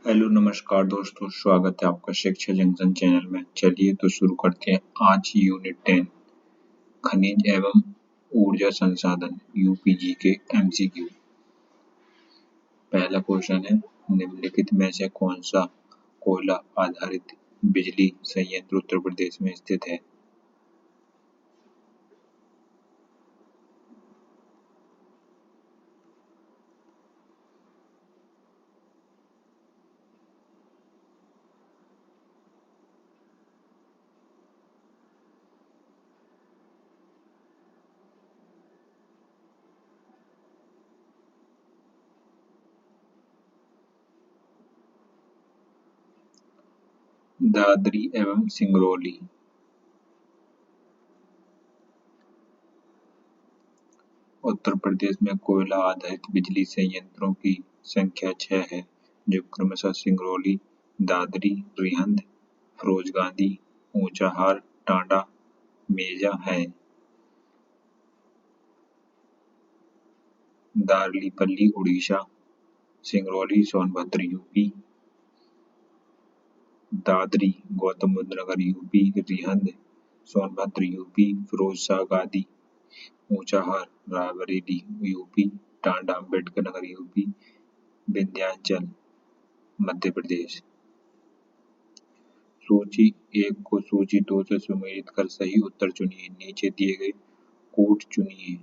Hello नमस्कार दोस्तों, स्वागत है आपका शिक्षा जंक्शन चैनल में। चलिए तो शुरू करते हैं आज यूनिट 10 खनिज एवं ऊर्जा संसाधन यूपीजी के एमसीक्यू। पहला क्वेश्चन है, निम्नलिखित में से कौन सा कोयला आधारित बिजली संयंत्र उत्तर प्रदेश में स्थित है? दादरी एवं सिंगरौली। उत्तर प्रदेश में कोयला आधारित बिजली संयंत्रों की संख्या 6 है, जो क्रमशः सिंगरौली, दादरी, रिहंद, फिरोजगांदी, ऊंचाहार, टांडा, मेजा है। Darlipalli Orissa, Singrauli Sonbhadra UP, Dadri Gautam Buddh Nagar UP, Rihand Sonbhadra UP, Firozshahgadi Unchahar Raebareli UP, Tanda Ambedkar Nagar UP, Vindhyachal Madhya Pradesh. सूची 1 को सूची 2 से सुमेलित कर सही उत्तर चुनिए। नीचे दिए गए कोट चुनिए।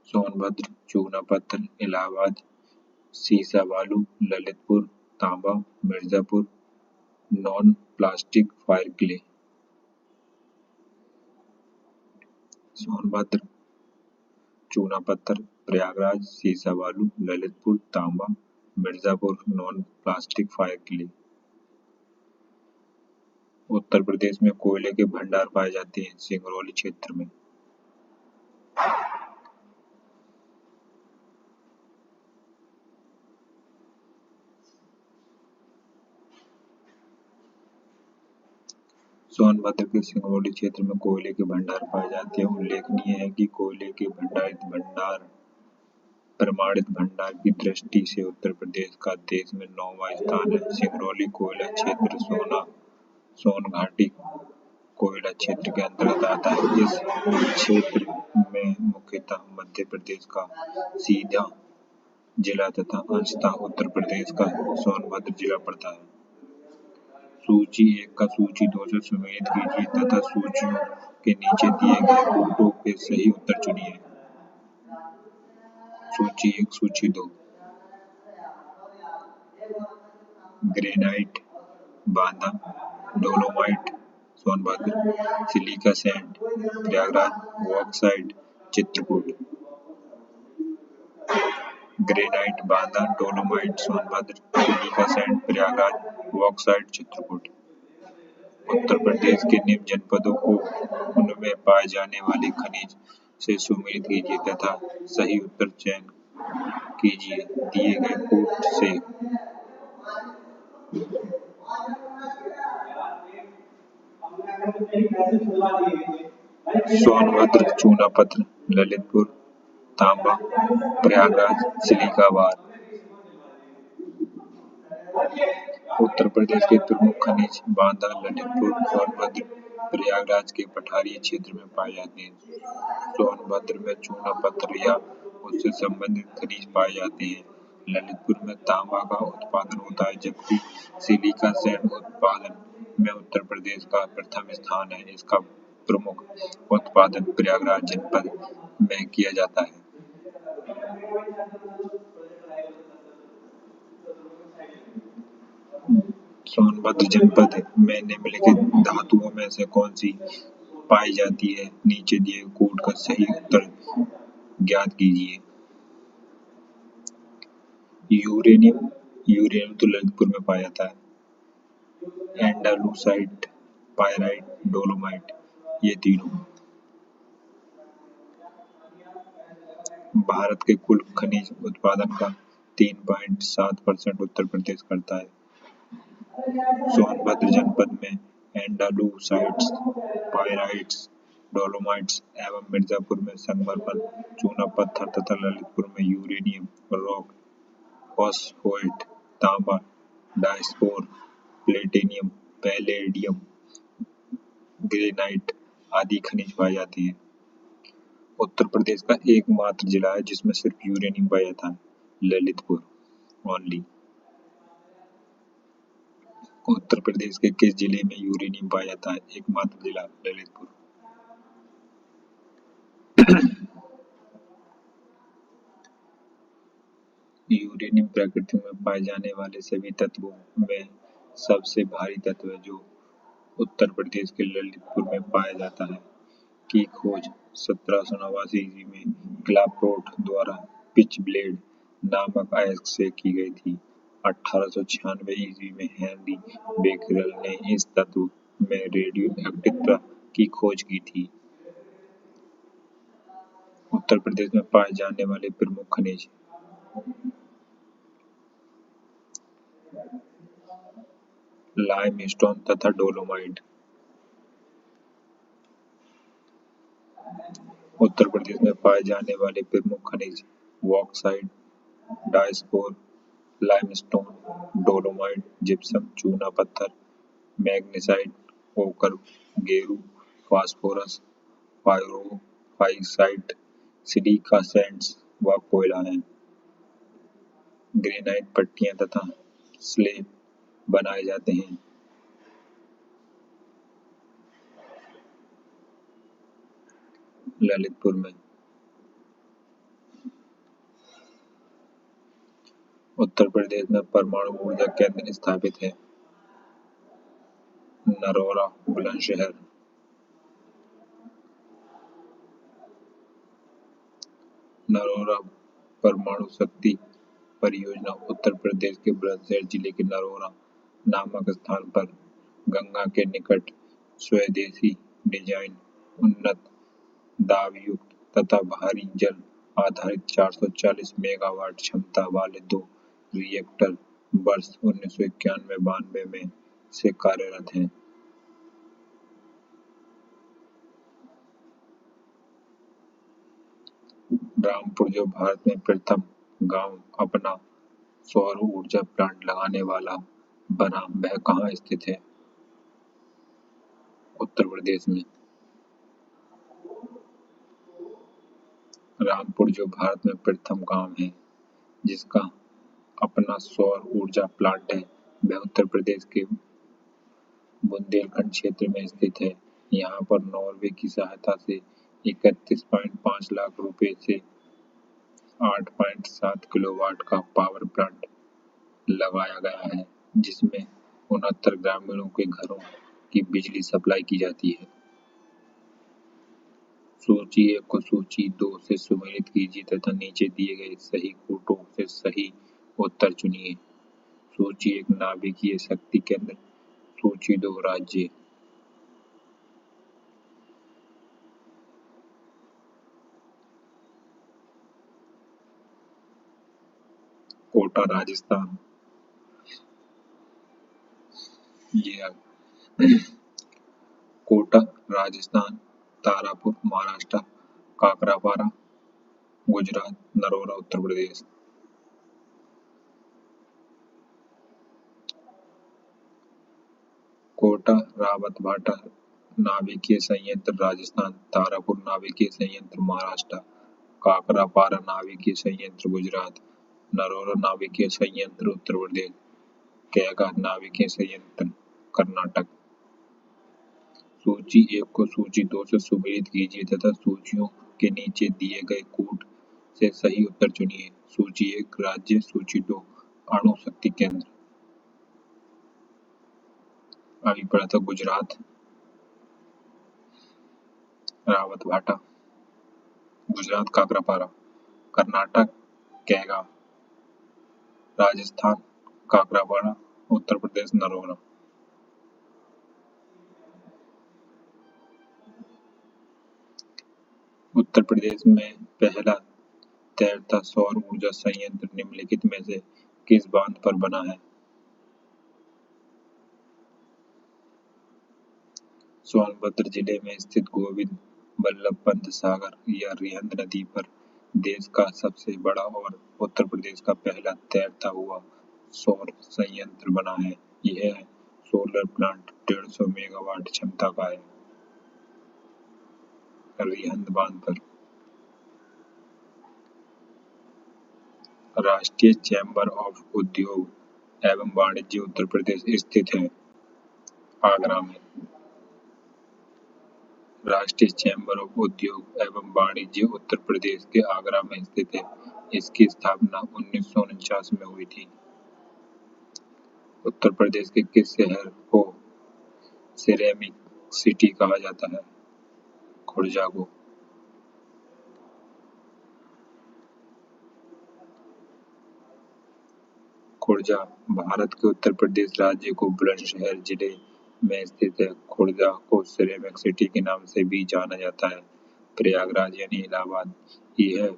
सोनभद्र, चूनापत्थर, इलाहाबाद, सीसा बालू, ललितपुर, तांबा, Mirzapur, non plastic fire clay. Sonbhadra, चूनापत्थर, प्रयागराज, सीसा बालू, ललितपुर, तांबा, Mirzapur, non plastic fire clay. Uttar Pradesh में कोयले के भंडार पाए जाते हैं सिंगरौली क्षेत्र में। सोनभद्र के सिंगरौली क्षेत्र में कोयले के भंडार पाए जाते हैं। उल्लेखनीय है कि कोयले के प्रमाणित भंडार की दृष्टि से उत्तर प्रदेश का देश में 9वां स्थान है। सिंगरौली कोयला क्षेत्र सोनघाटी कोयला क्षेत्र के अंतर्गत आता है। इस क्षेत्र में मुख्यतः मध्य प्रदेश का सीधा जिला तथा अंशतः उत्तर प्रदेश का सोनभद्र जिला पड़ता है। सूची 1 का सूची 2 से सुमेलित कीजिए तथा सूचियों के नीचे दिए गए कोटों के सही उत्तर चुनिए। सूची 1, सूची 2। Granite Banda, dolomite Sonbhadra, silica sand Prayagraj, bauxite Chitrakoot. Granite Banda, dolomite Sonbhadra, silica sand Prayagraj, bauxite Chitrakoot. Uttar Pradesh के निम्न जनपदों को उनमें पाए जाने वाले खनिज से सुमेलित कीजिए तथा सही उत्तर चयन कीजिए दिए गए कोट से। सोनभद्र, चूनापत्थर, ललितपुर, तांबा, प्रयागराज, सिलिकाबाद। उत्तर प्रदेश के प्रमुख खनिज बांदा, ललितपुर, सोनभद्र, प्रयागराज के पठारीय क्षेत्र में पाए जाते हैं। सोनभद्र में चूना पत्थर या उससे संबंधित खनिज पाए जाते हैं। ललितपुर में तांबा का उत्पादन होता है, जबकि सिलिका सैंड उत्पादन में उत्तर प्रदेश का प्रथम स्थान है। इसका प्रमुख उत्पादन प्रयागराज जनपद में किया जाता है। सोनभद्र जनपद में निम्नलिखित धातुओं में से कौन सी पाई जाती है? नीचे दिए कोड का सही उत्तर ज्ञात कीजिए। यूरेनियम तो ललितपुर में पाया जाता है। एंडालूसाइट, पायराइट, डोलोमाइट, ये तीनों। भारत के कुल खनिज उत्पादन का 3.7% उत्तर प्रदेश करता है। सोनभद्र जनपद में एंडालूसाइट्स, पायराइट्स, डोलोमाइट्स एवं मिर्जापुर में संगमरमर, चूना पत्थर तथा ललितपुर में यूरेनियम, रॉक, फॉस्फोएट, तांबा, डायस्पोर, प्लेटिनियम, पैलेडियम, ग्रेनाइट आदि खनिज पाए जाते हैं। उत्तर प्रदेश का एकमात्र जिला है जिसमें सिर्फ यूरेनियम पाया जाता है, ललितपुर ओनली। उत्तर प्रदेश के किस जिले में यूरेनियम पाया जाता है? एकमात्र जिला ललितपुर। यूरेनियम प्रकृति में पाए जाने वाले सभी तत्वों में सबसे भारी तत्व है जो उत्तर प्रदेश के ललितपुर में पाया जाता है, की खोज 1789 ईस्वी में क्लाप्रॉट द्वारा पिच ब्लेड नामक अयस्क से की गई थी। 1896 ईस्वी में हेनरी बेकरेल ने इस तत्व में रेडियो एक्टिवता की खोज की थी। उत्तर प्रदेश में पाए जाने वाले प्रमुख खनिज लाइमस्टोन तथा डोलोमाइट। उत्तर प्रदेश में पाए जाने वाले प्रमुख खनिज bauxite, diaspore, limestone, dolomite, gypsum, चूना पत्थर, मैग्नेसाइट, ओकर, गेरू, फास्फोरस, पायरोक्साइट, सिलिका सैंड्स व कोयला है। ग्रेनाइट पट्टियां तथा स्लेब बनाए जाते हैं। ललितपुर में। उत्तर प्रदेश में परमाणु ऊर्जा केंद्र स्थापित है। नरोरा, बुलंदशहर। नरोरा परमाणु शक्ति परियोजना उत्तर प्रदेश के बुलंदशहर जिले के नरोरा नामक स्थान पर गंगा के निकट स्वदेशी डिजाइन, उन्नत दाबयुक्त तथा भारी जल आधारित 440 मेगावाट क्षमता वाले 2 रिएक्टर वर्ष 1991-92 में से कार्यरत हैं। रामपुर जो भारत में प्रथम गांव अपना सौर ऊर्जा प्लांट लगाने वाला बना, वह कहाँ स्थित है? उत्तर प्रदेश में। रामपुर जो भारत में प्रथम गांव है जिसका अपना सौर ऊर्जा प्लांट है, वह उत्तर प्रदेश के बुंदेलखंड क्षेत्र में स्थित है। यहाँ पर नॉर्वे की सहायता से 31.5 लाख रुपए से 8.7 किलोवाट का पावर प्लांट लगाया गया है, जिसमें 69 ग्रामीणों के घरों की बिजली सप्लाई की जाती है। सूची 1 को सूची 2 से सुमेलित कीजिए तथा नीचे दिए गए सही कोटों से सही उत्तर चुनिए। सूची 1 नाभिकीय शक्ति केंद्र, सूची 2 राज्य। कोटा राजस्थान, कोटा राजस्थान, तारापुर महाराष्ट्र, काकरापारा गुजरात, नरोरा उत्तर प्रदेश। कोटा रावतभाटा नाभिकीय संयंत्र राजस्थान, तारापुर नाभिकीय संयंत्र महाराष्ट्र, काकरापारा नाभिकीय संयंत्र गुजरात, नरोरा नाभिकीय संयंत्र उत्तर प्रदेश, कैगा नाभिकीय संयंत्र कर्नाटक। सूची 1 को सूची 2 से सुमेलित कीजिए तथा सूचियों के नीचे दिए गए कोड से सही उत्तर चुनिए। सूची 1 राज्य, सूची 2 अणु शक्ति केंद्र। अभी पढ़ा था गुजरात रावतभाटा, गुजरात काकरापारा, कर्नाटक कैगा, राजस्थान काकरापारा, उत्तर प्रदेश नरोरा। उत्तर प्रदेश में पहला तैरता सौर ऊर्जा संयंत्र निम्नलिखित में से किस बांध पर बना है? सोनभद्र जिले में स्थित गोविंद वल्लभ पंत सागर या रिहंद नदी पर देश का सबसे बड़ा और उत्तर प्रदेश का पहला तैरता हुआ सौर संयंत्र बना है। यह सोलर प्लांट 150 मेगावाट क्षमता का है। रिहंद बांध पर राष्ट्रीय चैम्बर ऑफ उद्योग एवं वाणिज्य उत्तर प्रदेश स्थित है आगरा में। राष्ट्रीय चैम्बर ऑफ उद्योग एवं वाणिज्य उत्तर प्रदेश के आगरा में स्थित है। इसकी स्थापना 1949 में हुई थी। उत्तर प्रदेश के किस शहर को सिरेमिक सिटी कहा जाता है? खुर्जा को। खुर्जा भारत के उत्तर प्रदेश राज्य को बुलंदशहर जिले में स्थित है। खुर्जा को सिरेमिक सिटी के नाम से भी जाना जाता है। प्रयागराज यानी इलाहाबाद, यह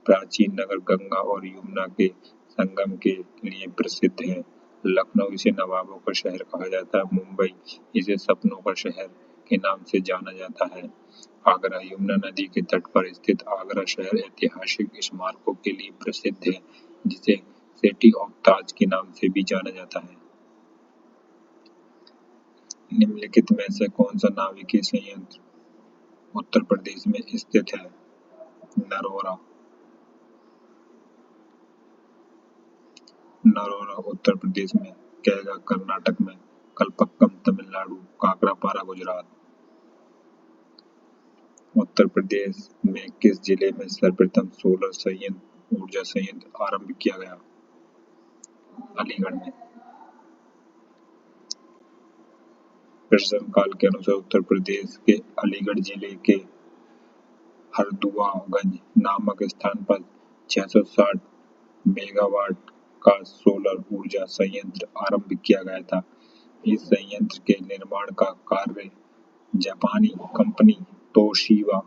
प्राचीन नगर गंगा और यमुना के संगम के लिए प्रसिद्ध है। लखनऊ इसे नवाबों का शहर कहा जाता है। मुंबई इसे सपनों का शहर के नाम से जाना जाता है। आगरा यमुना नदी के तट पर स्थित आगरा शहर ऐतिहासिक स्मारकों के लिए प्रसिद्ध है, जिसे सिटी ऑफ ताज के नाम से भी जाना जाता है। निम्नलिखित में से कौन सा नाभिकीय संयंत्र उत्तर प्रदेश में स्थित है? नरोरा। नरोरा उत्तर प्रदेश में, कैगा कर्नाटक में, कलपक्कम तमिलनाडु, काकरापारा गुजरात। उत्तर प्रदेश में किस जिले में सर्वप्रथम सोलर ऊर्जा संयंत्र आरंभ किया गया? अलीगढ़ में। प्रश्न काल के अनुसार उत्तर प्रदेश के अलीगढ़ जिले के हरदुआगंज नामक स्थान पर 660 मेगावाट का सोलर ऊर्जा संयंत्र आरंभ किया गया था। इस संयंत्र के निर्माण का कार्य जापानी कंपनी तोशिबा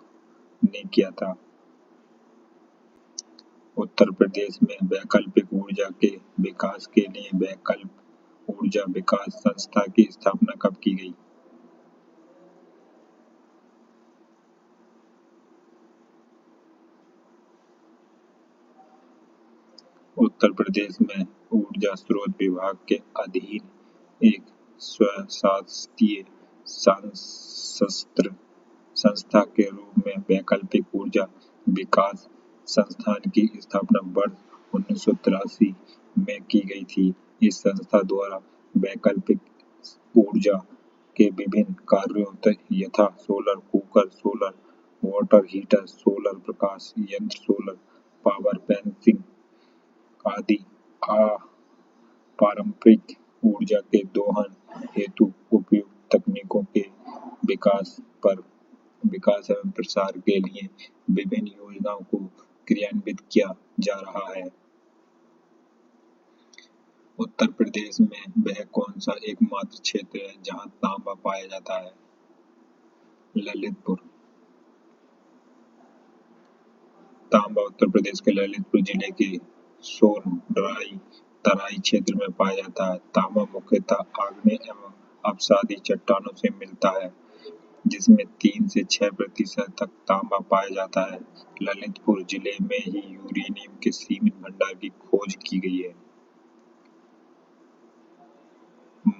ने किया था। उत्तर प्रदेश में वैकल्पिक ऊर्जा के विकास के लिए वैकल्पिक ऊर्जा विकास संस्था की स्थापना कब की गई? उत्तर प्रदेश में ऊर्जा स्रोत विभाग के अधीन एक स्वशासीय संस्था के रूप में वैकल्पिक ऊर्जा विकास संस्थान की स्थापना वर्ष 1983 में की गई थी। इस संस्था द्वारा वैकल्पिक ऊर्जा के विभिन्न कार्यों यथा solar cooker, solar water heater, solar प्रकाश यंत्र, सोलर पावर बैंकिंग आदि पारंपरिक ऊर्जा के दोहन हेतु उपयुक्त तकनीकों के विकास एवं प्रसार के लिए विभिन्न योजनाओं को क्रियान्वित किया जा रहा है। उत्तर प्रदेश में वह कौन सा एकमात्र क्षेत्र है जहां तांबा पाया जाता है? ललितपुर। तांबा उत्तर प्रदेश के ललितपुर जिले के सोन तराई क्षेत्र में पाया जाता है। तांबा मुख्यतः आग्नेय एवं अपसादी चट्टानों से मिलता है, जिसमें 3 से 6% तक तांबा पाया जाता है। ललितपुर जिले में ही यूरेनियम के सीमित भंडार की खोज की गई है।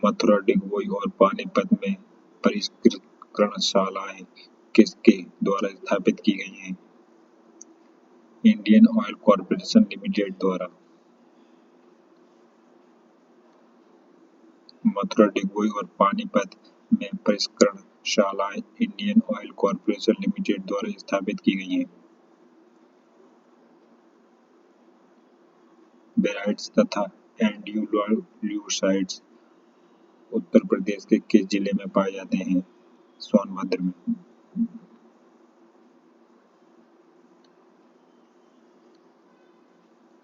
मथुरा, डिगबोई और पानीपत में परिष्करणशालाएं किसके द्वारा स्थापित की गई हैं? इंडियन ऑयल कॉर्पोरेशन लिमिटेड द्वारा। मथुरा, डिगबोई और पानीपत में परिष्करणशालाएं इंडियन ऑयल कॉर्पोरेशन लिमिटेड द्वारा स्थापित की गई हैं। बेराइट्स तथा एंड्यूल्यूसाइड्स उत्तर प्रदेश के किस जिले में पाए जाते हैं? सोनभद्र में।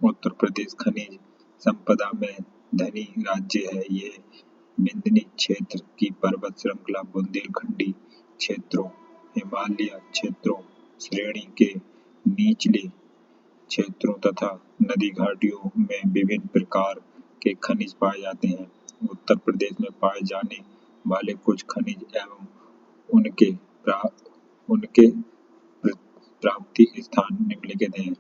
उत्तर प्रदेश खनिज संपदा में धनी राज्य है। यह मेदिनी क्षेत्र की पर्वत श्रृंखला, बुंदेलखंडी क्षेत्रों, हिमालय क्षेत्रों श्रेणी के निचले क्षेत्रों तथा नदी घाटियों में विभिन्न प्रकार के खनिज पाए जाते हैं। उत्तर प्रदेश में पाए जाने वाले कुछ खनिज एवं उनके प्राप्ति स्थान निम्नलिखित हैं: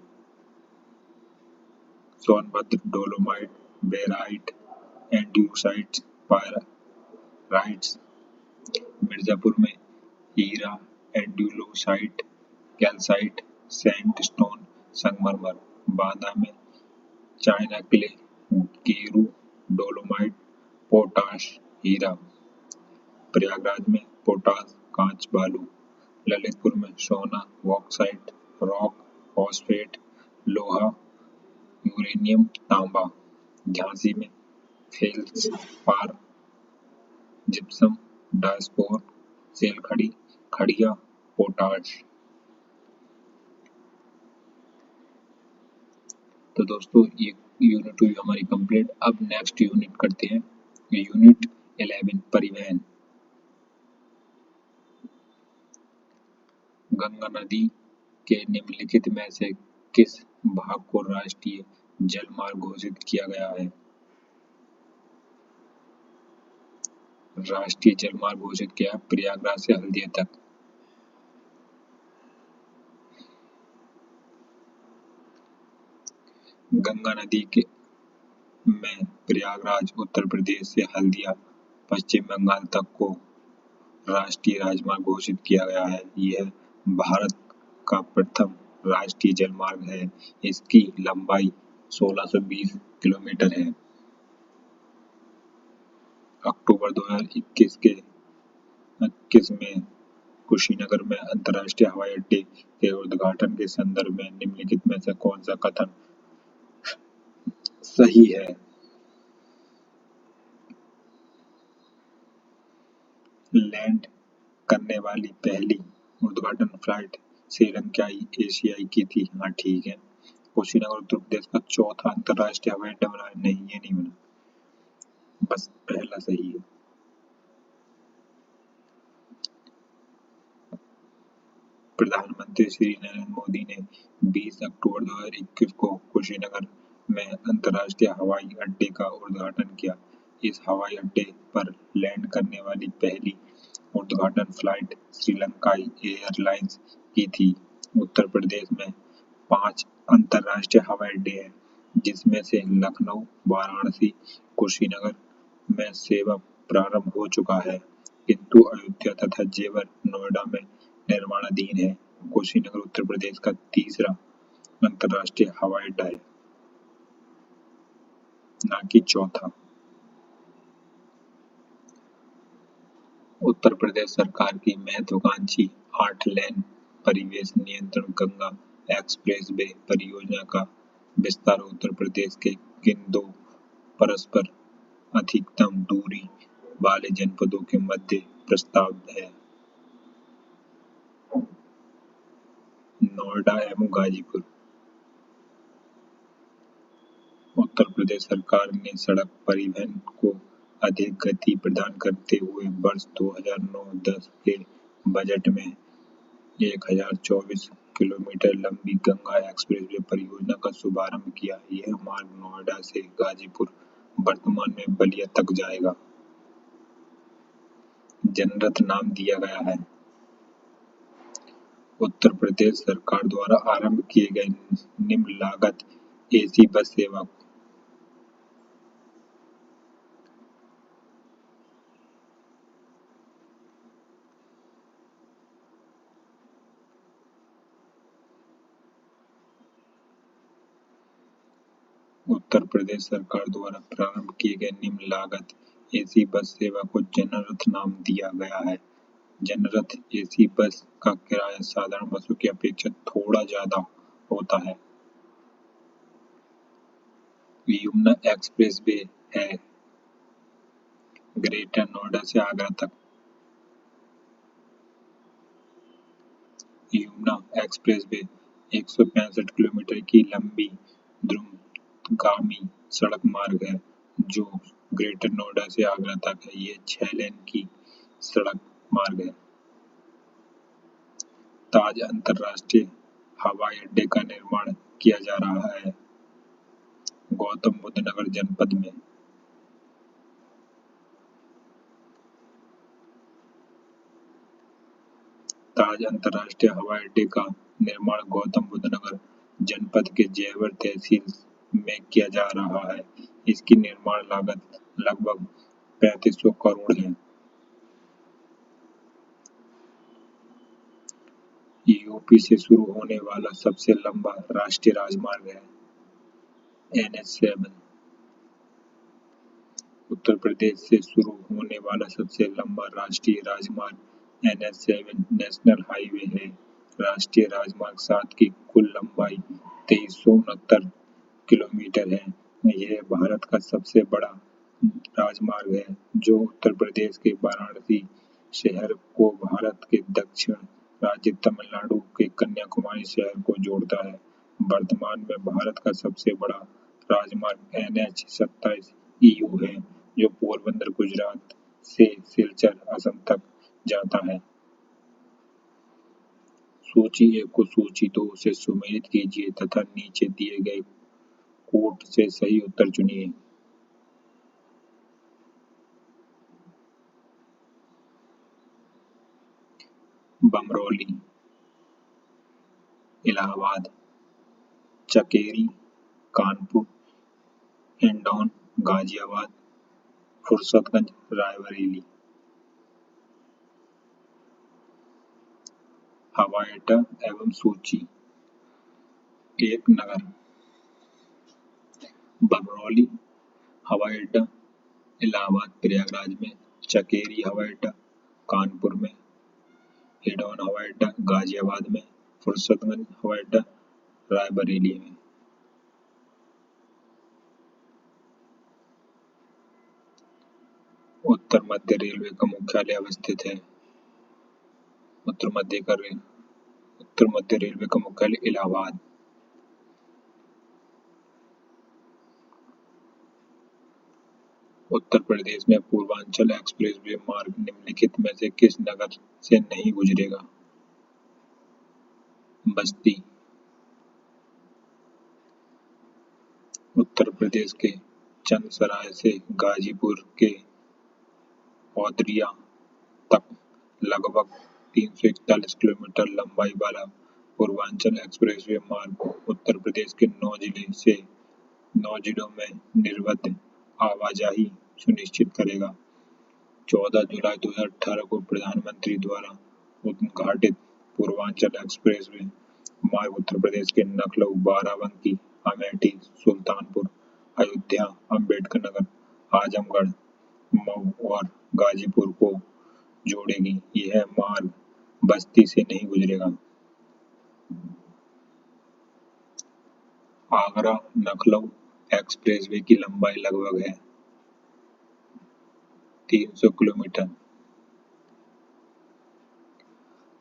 Sonbhadra dolomite, barite, andesites, pyrites. Mirzapur में हीरा, एंड्यूलोसाइट, कैल्साइट, सैंडस्टोन, संगमरमर। बांदा में चाइना क्ले, गेरू, डोलोमाइट, पोटाश, हीरा। प्रयागराज में पोटाश, कांच, बालू। ललितपुर में सोना, बॉक्साइट, रॉक, फॉस्फेट, लोहा, यूरेनियम, तांबा। झांसी में फेल्सपार, जिप्सम, डायस्पोर, सेलखड़ी, खड़िया, पोटाश। तो दोस्तों ये यूनिट हुई हमारी कंप्लीट। अब नेक्स्ट यूनिट करते हैं, यूनिट 11 परिवहन। गंगा नदी के निम्नलिखित में से किस भाग को राष्ट्रीय जलमार्ग घोषित किया गया है? राष्ट्रीय जलमार्ग घोषित किया है प्रयागराज से हल्दिया तक। गंगा नदी के में प्रयागराज उत्तर प्रदेश से हल्दिया पश्चिम बंगाल तक को राष्ट्रीय राजमार्ग घोषित किया गया है। यह भारत का प्रथम राष्ट्रीय जलमार्ग है। इसकी लंबाई 1620 किलोमीटर है। अक्टूबर 2021 में कुशीनगर में अंतर्राष्ट्रीय हवाई अड्डे के उद्घाटन के संदर्भ में निम्नलिखित में से कौन सा कथन सही है? लैंड करने वाली पहली उद्घाटन फ्लाइट श्रीलंकाई एशियाई की थी। हाँ ठीक है। कुशीनगर उत्तर प्रदेश का चौथा अंतर्राष्ट्रीय हवाई अड्डा बना है। नहीं, ये नहीं बना, बस पहला सही है। प्रधानमंत्री श्री नरेंद्र मोदी ने 20 अक्टूबर 2021 को कुशीनगर में अंतर्राष्ट्रीय हवाई अड्डे का उद्घाटन किया। इस हवाई अड्डे पर लैंड करने वाली पहली उद्घाटन फ्लाइट श्रीलंकाई एयरलाइंस की थी। उत्तर प्रदेश में 5 अंतर्राष्ट्रीय हवाई अड्डे हैं, जिसमें से लखनऊ, वाराणसी, कुशीनगर में सेवा प्रारंभ हो चुका है, किंतु अयोध्या तथा जेवर, नोएडा में निर्माणाधीन है। कुशीनगर उत्तर प्रदेश का तीसरा अंतर्राष्ट्रीय हवाई अड्डा है, ना कि चौथा। उत्तर प्रदेश सरकार की महत्वाकांक्षी 8 लेन परिवेश नियंत्रण गंगा एक्सप्रेसवे परियोजना का विस्तार उत्तर प्रदेश के किन 2 परस्पर अधिकतम दूरी वाले जनपदों के मध्य प्रस्ताव है? नोएडा एवं गाजीपुर। उत्तर प्रदेश सरकार ने सड़क परिवहन को अधिक गति प्रदान करते हुए वर्ष 2009-10 के बजट में 1024 किलोमीटर लंबी गंगा एक्सप्रेसवे परियोजना का शुभारंभ किया। यह मार्ग नोएडा से गाजीपुर, वर्तमान में बलिया तक जाएगा। जनरथ नाम दिया गया है। उत्तर प्रदेश सरकार द्वारा आरंभ किए गए निम्न लागत एसी बस सेवा को उत्तर प्रदेश सरकार द्वारा प्रारंभ किए गए निम्न लागत एसी बस सेवा को जनरथ नाम दिया गया है। जनरथ एसी बस का किराया साधारण बसों की अपेक्षा थोड़ा ज्यादा होता है। यमुना एक्सप्रेसवे है ग्रेटर नोएडा से आगरा तक। यमुना एक्सप्रेसवे 165 किलोमीटर की लंबी द्रुतगामी सड़क मार्ग है, जो ग्रेटर नोएडा से आगरा तक है। ये 6 लेन की सड़क मार्ग है। ताज अंतर्राष्ट्रीय हवाई अड्डे का निर्माण किया जा रहा है गौतम बुद्ध नगर जनपद में। ताज अंतर्राष्ट्रीय हवाई अड्डे का निर्माण गौतम बुद्ध नगर जनपद के जेवर तहसील में किया जा रहा है। इसकी निर्माण लागत लगभग 3500 करोड़ है। यूपी से शुरू होने वाला सबसे लंबा राष्ट्रीय राजमार्ग है NH7। उत्तर प्रदेश से शुरू होने वाला सबसे लंबा राष्ट्रीय राजमार्ग NH7 नेशनल हाईवे है। राष्ट्रीय राजमार्ग 7 की कुल लंबाई 2369 किलोमीटर है। यह भारत का सबसे बड़ा राजमार्ग है जो उत्तर प्रदेश के वाराणसी शहर को भारत के दक्षिण राज्य तमिलनाडु के कन्याकुमारी शहर को जोड़ता है। वर्तमान में भारत का सबसे बड़ा राजमार्ग NH27 EU है जो पोरबंदर गुजरात से सिलचर असम तक जाता है। सूची 1 को सूची 2 से सुमेलित कीजिए तथा नीचे दिए गए कोट से सही उत्तर चुनिए। बमरौली, इलाहाबाद, चकेरी, कानपुर, हिंडौन, गाजियाबाद, फुर्सतगंज, रायबरेली। हवाई अड्डा एवं सूची। 1 नगर बमरौली हवाई अड्डा इलाहाबाद प्रयागराज में, चकेरी हवाई अड्डा कानपुर में, हिंडौन हवाई अड्डा गाजियाबाद में, फुर्सतगंज हवाई अड्डा रायबरेली में। उत्तर मध्य रेलवे का मुख्यालय अवस्थित है। उत्तर मध्य रेलवे का मुख्यालय इलाहाबाद। उत्तर प्रदेश में पूर्वांचल एक्सप्रेसवे मार्ग निम्नलिखित में से किस नगर से नहीं गुजरेगा? बस्ती। उत्तर प्रदेश के चंदसराय से गाजीपुर के औदरिया तक लगभग 341 किलोमीटर लंबाई वाला पूर्वांचल एक्सप्रेसवे मार्ग उत्तर प्रदेश के 9 जिलों में निर्बाध आवाजाही सुनिश्चित करेगा। 14 जुलाई 2018 को प्रधानमंत्री द्वारा उद्घाटित पूर्वांचल एक्सप्रेसवे मार्ग उत्तर प्रदेश के लखनऊ, बाराबंकी, अमेठी, सुल्तानपुर, अयोध्या, अम्बेडकर नगर, आजमगढ़, मऊ और गाजीपुर को जोड़ेगी। यह मार्ग बस्ती से नहीं गुजरेगा। आगरा लखनऊ एक्सप्रेसवे की लंबाई लगभग है 300 किलोमीटर।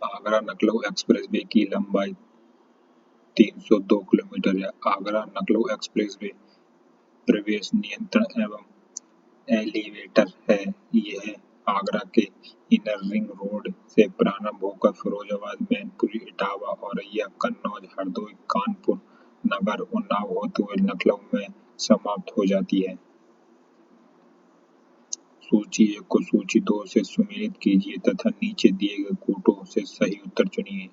आगरा लखनऊ एक्सप्रेसवे की लंबाई 302 किलोमीटर है। आगरा लखनऊ एक्सप्रेसवे प्रवेश नियंत्रण एवं एलिवेटर है। यह आगरा के इनर रिंग रोड से प्रारंभ होकर फिरोजाबाद, मैनपुरी, इटावा, औरैया, कन्नौज, हरदोई, कानपुर नगर, उन्नाव होते हुए लखनऊ में समाप्त हो जाती है। सूची 1 को सूची 2 से सुमेलित कीजिए तथा नीचे दिए गए कोटों से सही उत्तर चुनिए।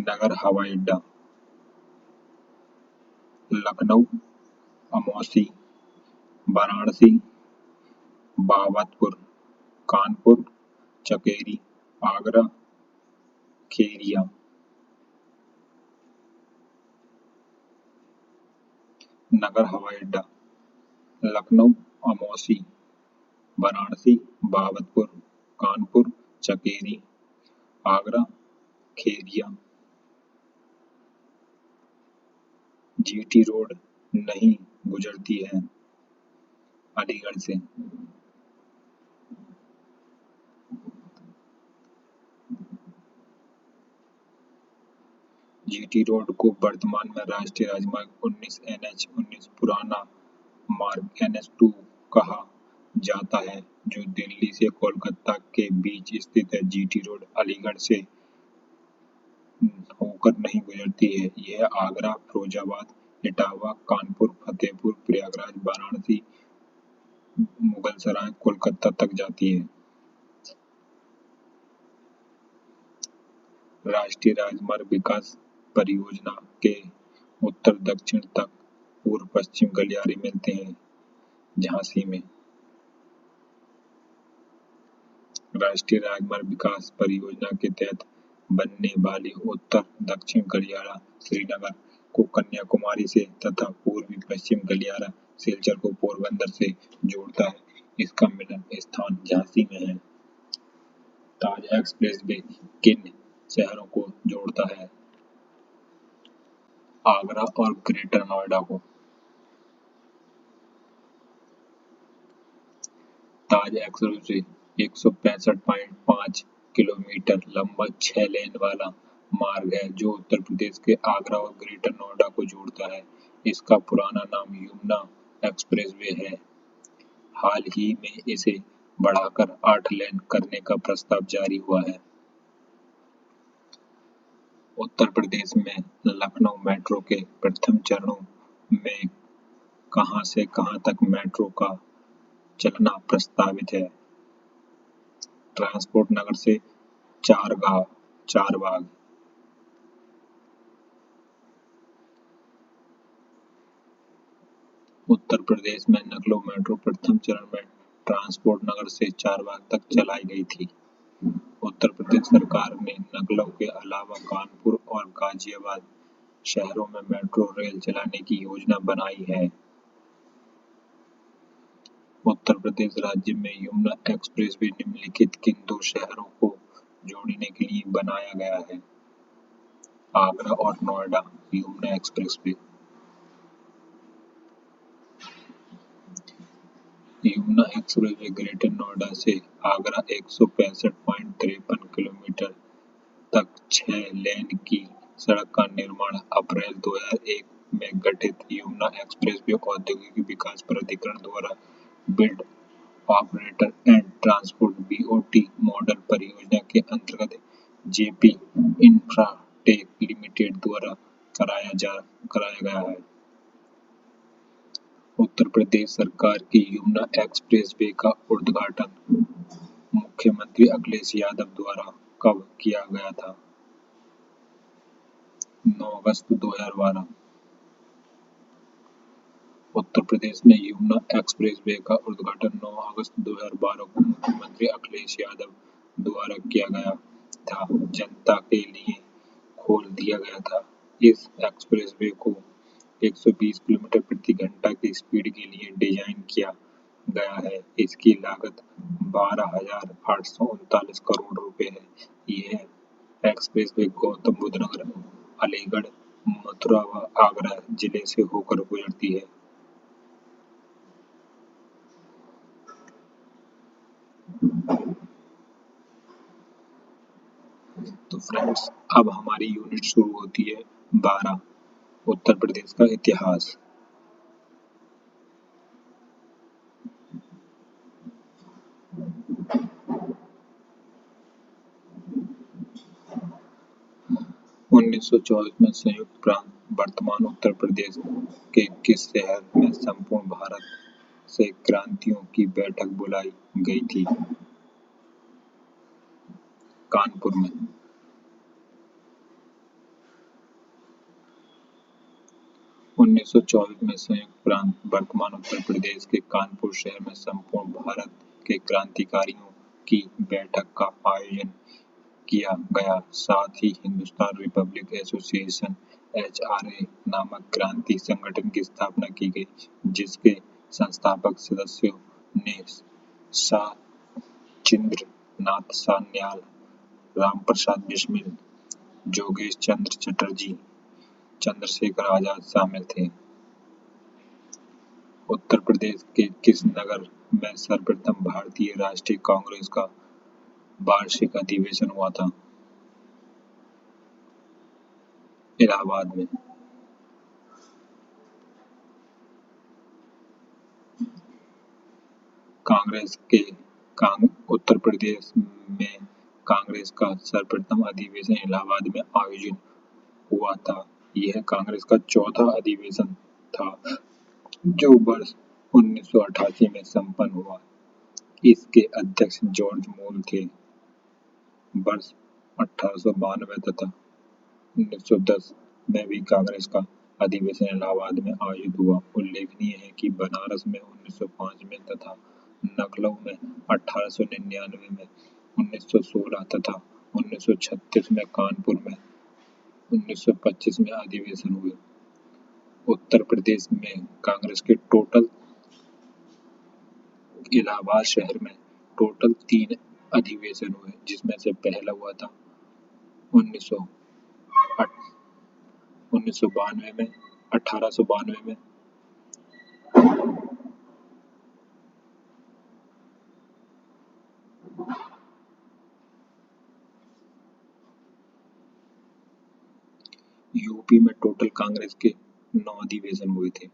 नगर हवाई अड्डा लखनऊ, अमौसी, वाराणसी, बाबतपुर, कानपुर, चकेरी, आगरा, खेरिया। नगर हवाई अड्डा लखनऊ, अमौसी, वाराणसी, बाबतपुर, कानपुर, चकेरी, आगरा, खेरिया। जीटी रोड नहीं गुजरती है अलीगढ़ से। जीटी रोड को वर्तमान में राष्ट्रीय राजमार्ग 19 NH19 पुराना मार्ग NH2 कहा जाता है जो दिल्ली से कोलकाता के बीच स्थित है। जीटी रोड अलीगढ़ से होकर नहीं गुजरती है। यह आगरा, फिरोजाबाद, इटावा, कानपुर, फतेहपुर, प्रयागराज, वाराणसी, मुगलसराय, कोलकाता तक जाती है। राष्ट्रीय राजमार्ग विकास परियोजना के उत्तर दक्षिण तक पूर्व पश्चिम गलियारे मिलते हैं। झांसी में राष्ट्रीय राजमार्ग विकास परियोजना के तहत बनने वाली उत्तर दक्षिण गलियारा श्रीनगर को कन्याकुमारी से तथा पूर्वी पश्चिम गलियारा सिलचर को पोरबंदर से जोड़ता है। इसका मिलन स्थान झांसी में है। ताज एक्सप्रेस वे किन शहरों को जोड़ता है? आगरा और ग्रेटर नोएडा को। ताज एक्सप्रेस वे 165.5 किलोमीटर लंबा 6 लेन वाला मार्ग है जो उत्तर प्रदेश के आगरा और ग्रेटर नोएडा को जोड़ता है। इसका पुराना नाम यमुना एक्सप्रेसवे है। हाल ही में इसे बढ़ाकर 8 लेन करने का प्रस्ताव जारी हुआ है। उत्तर प्रदेश में लखनऊ मेट्रो के प्रथम चरणों में कहां से कहां तक मेट्रो का चलना प्रस्तावित है? ट्रांसपोर्ट नगर से चारबाग। उत्तर प्रदेश में लखनऊ मेट्रो प्रथम चरण में ट्रांसपोर्ट नगर से चारबाग तक चलाई गई थी। उत्तर प्रदेश सरकार ने लखनऊ के अलावा कानपुर और गाजियाबाद शहरों में मेट्रो रेल चलाने की योजना बनाई है। उत्तर प्रदेश राज्य में यमुना एक्सप्रेसवे निम्नलिखित किन दो शहरों को जोड़ने के लिए बनाया गया है? आगरा और Noida Yamuna expressway. Yamuna expressway greater Noida से आगरा 165.53 किलोमीटर तक 6 लेन की सड़क का निर्माण अप्रैल 2001 में गठित यमुना एक्सप्रेसवे औद्योगिक विकास प्राधिकरण द्वारा build operator and transport BOT model परियोजना के अंतर्गत जेपी इंफ्राटेक लिमिटेड द्वारा कराया गया है। उत्तर प्रदेश सरकार की यमुना एक्सप्रेसवे का उद्घाटन मुख्यमंत्री अखिलेश यादव द्वारा कब किया गया था? 9 अगस्त 2012। उत्तर प्रदेश में यमुना एक्सप्रेसवे का उद्घाटन 9 अगस्त 2012 को मुख्यमंत्री अखिलेश यादव द्वारा किया गया था। जनता के लिए खोल दिया गया था। इस एक्सप्रेसवे को 120 किलोमीटर प्रति घंटा की स्पीड के लिए डिजाइन किया गया है। इसकी लागत 12,839 करोड़ रुपए है। यह एक्सप्रेसवे गौतम बुद्ध नगर, अलीगढ़, मथुरा व आगरा जिले से होकर गुजरती है। तो फ्रेंड्स, अब हमारी यूनिट शुरू होती है 12 उत्तर प्रदेश का इतिहास। उन्नीस सौ 24 में संयुक्त प्रांत वर्तमान उत्तर प्रदेश के किस शहर में संपूर्ण भारत से क्रांतियों की बैठक बुलाई गई थी? कानपुर में। 1924 में संयुक्त प्रांत वर्तमान उत्तर प्रदेश के कानपुर शहर में संपूर्ण भारत के क्रांतिकारियों की बैठक का आयोजन किया गया। साथ ही हिंदुस्तान रिपब्लिक एसोसिएशन (HRA) नामक क्रांति संगठन की स्थापना की गई, जिसके संस्थापक सदस्यों ने सचिंद्र नाथ सान्याल, रामप्रसाद बिस्मिल, जोगेश चंद्र चटर्जी, चंद्रशेखर आजाद शामिल थे। उत्तर प्रदेश के किस नगर में सर्वप्रथम भारतीय राष्ट्रीय कांग्रेस का वार्षिक अधिवेशन हुआ था? इलाहाबाद में। उत्तर प्रदेश में कांग्रेस का सर्वप्रथम अधिवेशन इलाहाबाद में आयोजित हुआ था। यह कांग्रेस का चौथा अधिवेशन था जो वर्ष 1988 में संपन्न हुआ। इसके अध्यक्ष जॉर्ज मूल थे। वर्ष 1892 तथा 1910 में भी कांग्रेस का अधिवेशन इलाहाबाद में आयोजित हुआ। उल्लेखनीय है कि बनारस में 1905 में तथा लखनऊ में 1899 में, 1916 तथा 1936 में, कानपुर में 1925 में अधिवेशन हुए। उत्तर प्रदेश में कांग्रेस के टोटल इलाहाबाद शहर में टोटल 3 अधिवेशन हुए, जिसमें से पहला हुआ था 1992 में 1892 में, यूपी में टोटल कांग्रेस के 9 अधिवेशन हुए थे,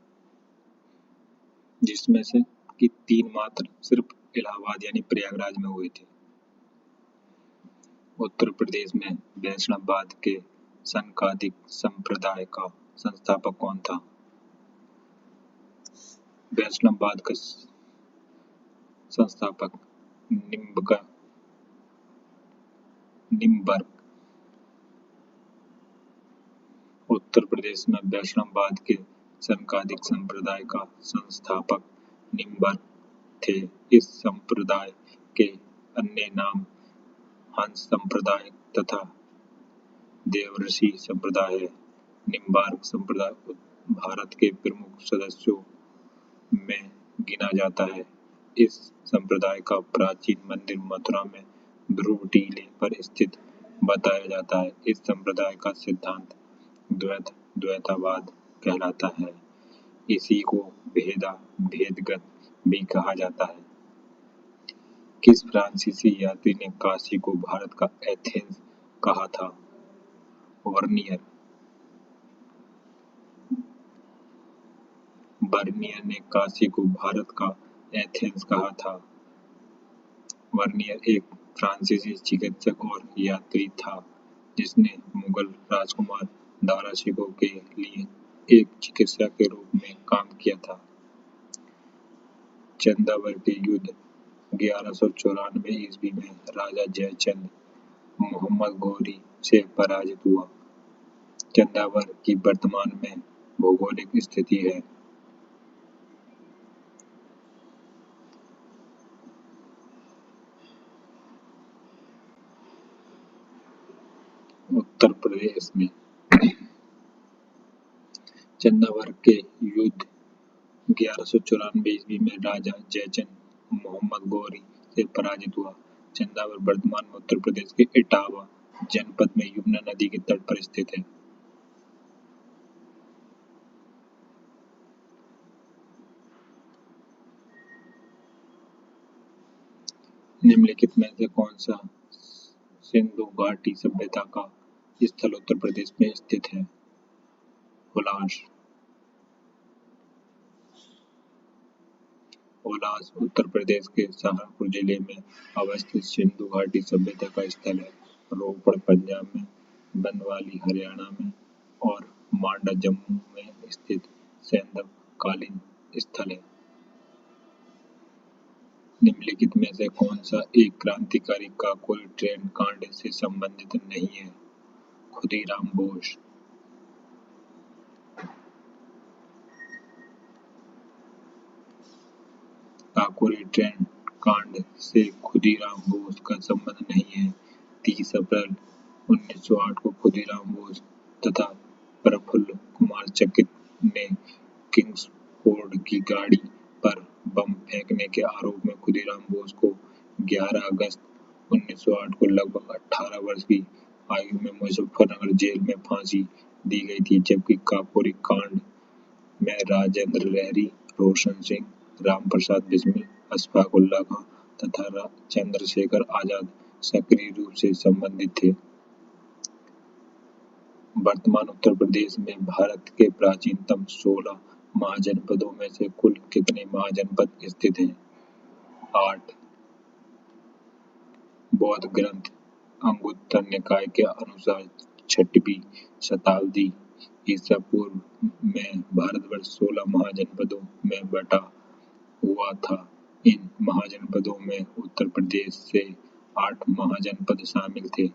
जिसमें से कि 3 मात्र सिर्फ इलाहाबाद यानी प्रयागराज में हुए थे। उत्तर प्रदेश में वैष्णववाद के संकादिक संप्रदाय का संस्थापक कौन था? वैष्णववाद का संस्थापक निम्बर्क। उत्तर प्रदेश में वैष्णववाद के संकादिक संप्रदाय का संस्थापक निम्बर्क थे। इस संप्रदाय के अन्य नाम हंस संप्रदाय तथा देवर्षि संप्रदाय है। निम्बार्क संप्रदाय भारत के प्रमुख सदस्यों में गिना जाता है। इस संप्रदाय का प्राचीन मंदिर मथुरा में ध्रुव टीले पर स्थित बताया जाता है। इस संप्रदाय का सिद्धांत द्वैतवाद कहलाता है। इसी को भेदगत भी कहा जाता है। किस फ्रांसीसी यात्री ने काशी को भारत का एथेंस कहा था? वर्नियर ने काशी को भारत का एथेंस कहा था। वर्नियर एक फ्रांसीसी चिकित्सक और यात्री था, जिसने मुगल राजकुमार दारा शिकोह के लिए एक चिकित्सक के रूप में काम किया था। चंदावर के युद्ध 1194 ईस्वी में राजा जयचंद मोहम्मद गौरी से पराजित हुआ। चंदावर की वर्तमान में भौगोलिक स्थिति है। उत्तर प्रदेश में चंदावर के युद्ध 1194 ईस्वी में राजा जयचंद मोहम्मद गौरी से पराजित हुआ। चंदावर वर्तमान में उत्तर प्रदेश के इटावा जनपद में यमुना नदी के तट पर स्थित है। निम्नलिखित में से कौन सा सिंधु घाटी सभ्यता का स्थल उत्तर प्रदेश में स्थित है? ओलास उत्तर प्रदेश के सहारनपुर जिले में अवस्थित सिंधु घाटी सभ्यता का स्थल है। रोपड़ पंजाब में, बनवाली हरियाणा में और मांडा जम्मू में स्थित सैंधव कालीन स्थल है। निम्नलिखित में से कौन सा एक क्रांतिकारी काकोरी ट्रेन कांड से संबंधित नहीं है? खुदीराम बोस। काकोरी ट्रेन कांड से खुदीराम बोस का संबंध नहीं है। 30 अप्रैल 1908 को खुदीराम बोस तथा प्रफुल्ल कुमार चकित ने किंग्सफोर्ड की गाड़ी पर बम फेंकने के आरोप में खुदीराम बोस को 11 अगस्त 1908 को लगभग 18 वर्ष की आयु में मुजफ्फरनगर जेल में फांसी दी गई थी। जबकि काकोरी कांड में राजेंद्र लहरी, रोशन सिंह, राम प्रसाद बिस्मिल, अशफाक उल्लाह खां तथा चंद्रशेखर आजाद सक्रिय रूप से संबंधित थे। वर्तमान उत्तर प्रदेश में भारत के प्राचीनतम 16 महाजनपदों में से कुल कितने महाजनपद स्थित हैं? 8। बौद्ध ग्रंथ अंगुत्तर निकाय के अनुसार 6वीं शताब्दी ईसा पूर्व में भारतवर्ष 16 महाजनपदों में बटा हुआ था। इन महाजनपदों में उत्तर प्रदेश से 8 महाजनपद शामिल थे।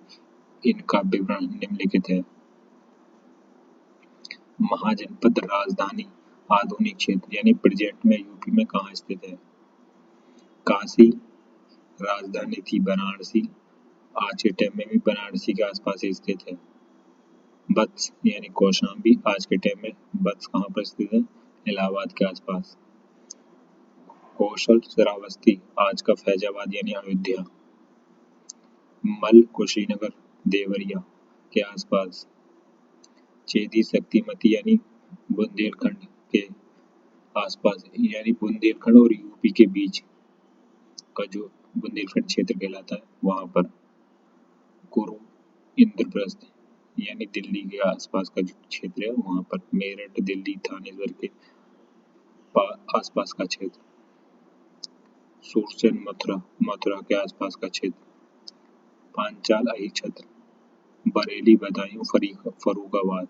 इनका विवरण निम्नलिखित है। महाजनपद राजधानी आधुनिक क्षेत्र यानी प्रेजेंट में यूपी में कहाँ स्थित है? काशी। राजधानी थी बनारसी, आज के टाइम में भी बनारसी के आसपास ही स्थित है। वत्स यानी कौशाम्बी, आज के टाइम में वत्स कहाँ पर स्थित है? इलाहाबाद के आसपास। कौशल श्रावस्ती, आज का फैजाबाद यानी अयोध्या। मल कुशीनगर देवरिया के आसपास। चेदी शक्तिमती यानी बुंदेलखंड के आसपास, यानी बुंदेलखंड और यूपी के बीच का जो बुंदेलखंड क्षेत्र कहलाता है वहां पर। कुरु इंद्रप्रस्थ यानी दिल्ली के आसपास का जो क्षेत्र है वहां पर। मेरठ दिल्ली थानेसर के आसपास का क्षेत्र। सुरसेन मथुरा, मथुरा के आसपास का क्षेत्र। पांचाल अहिच्छत्र बरेली बदायूं फर्रुखाबाद।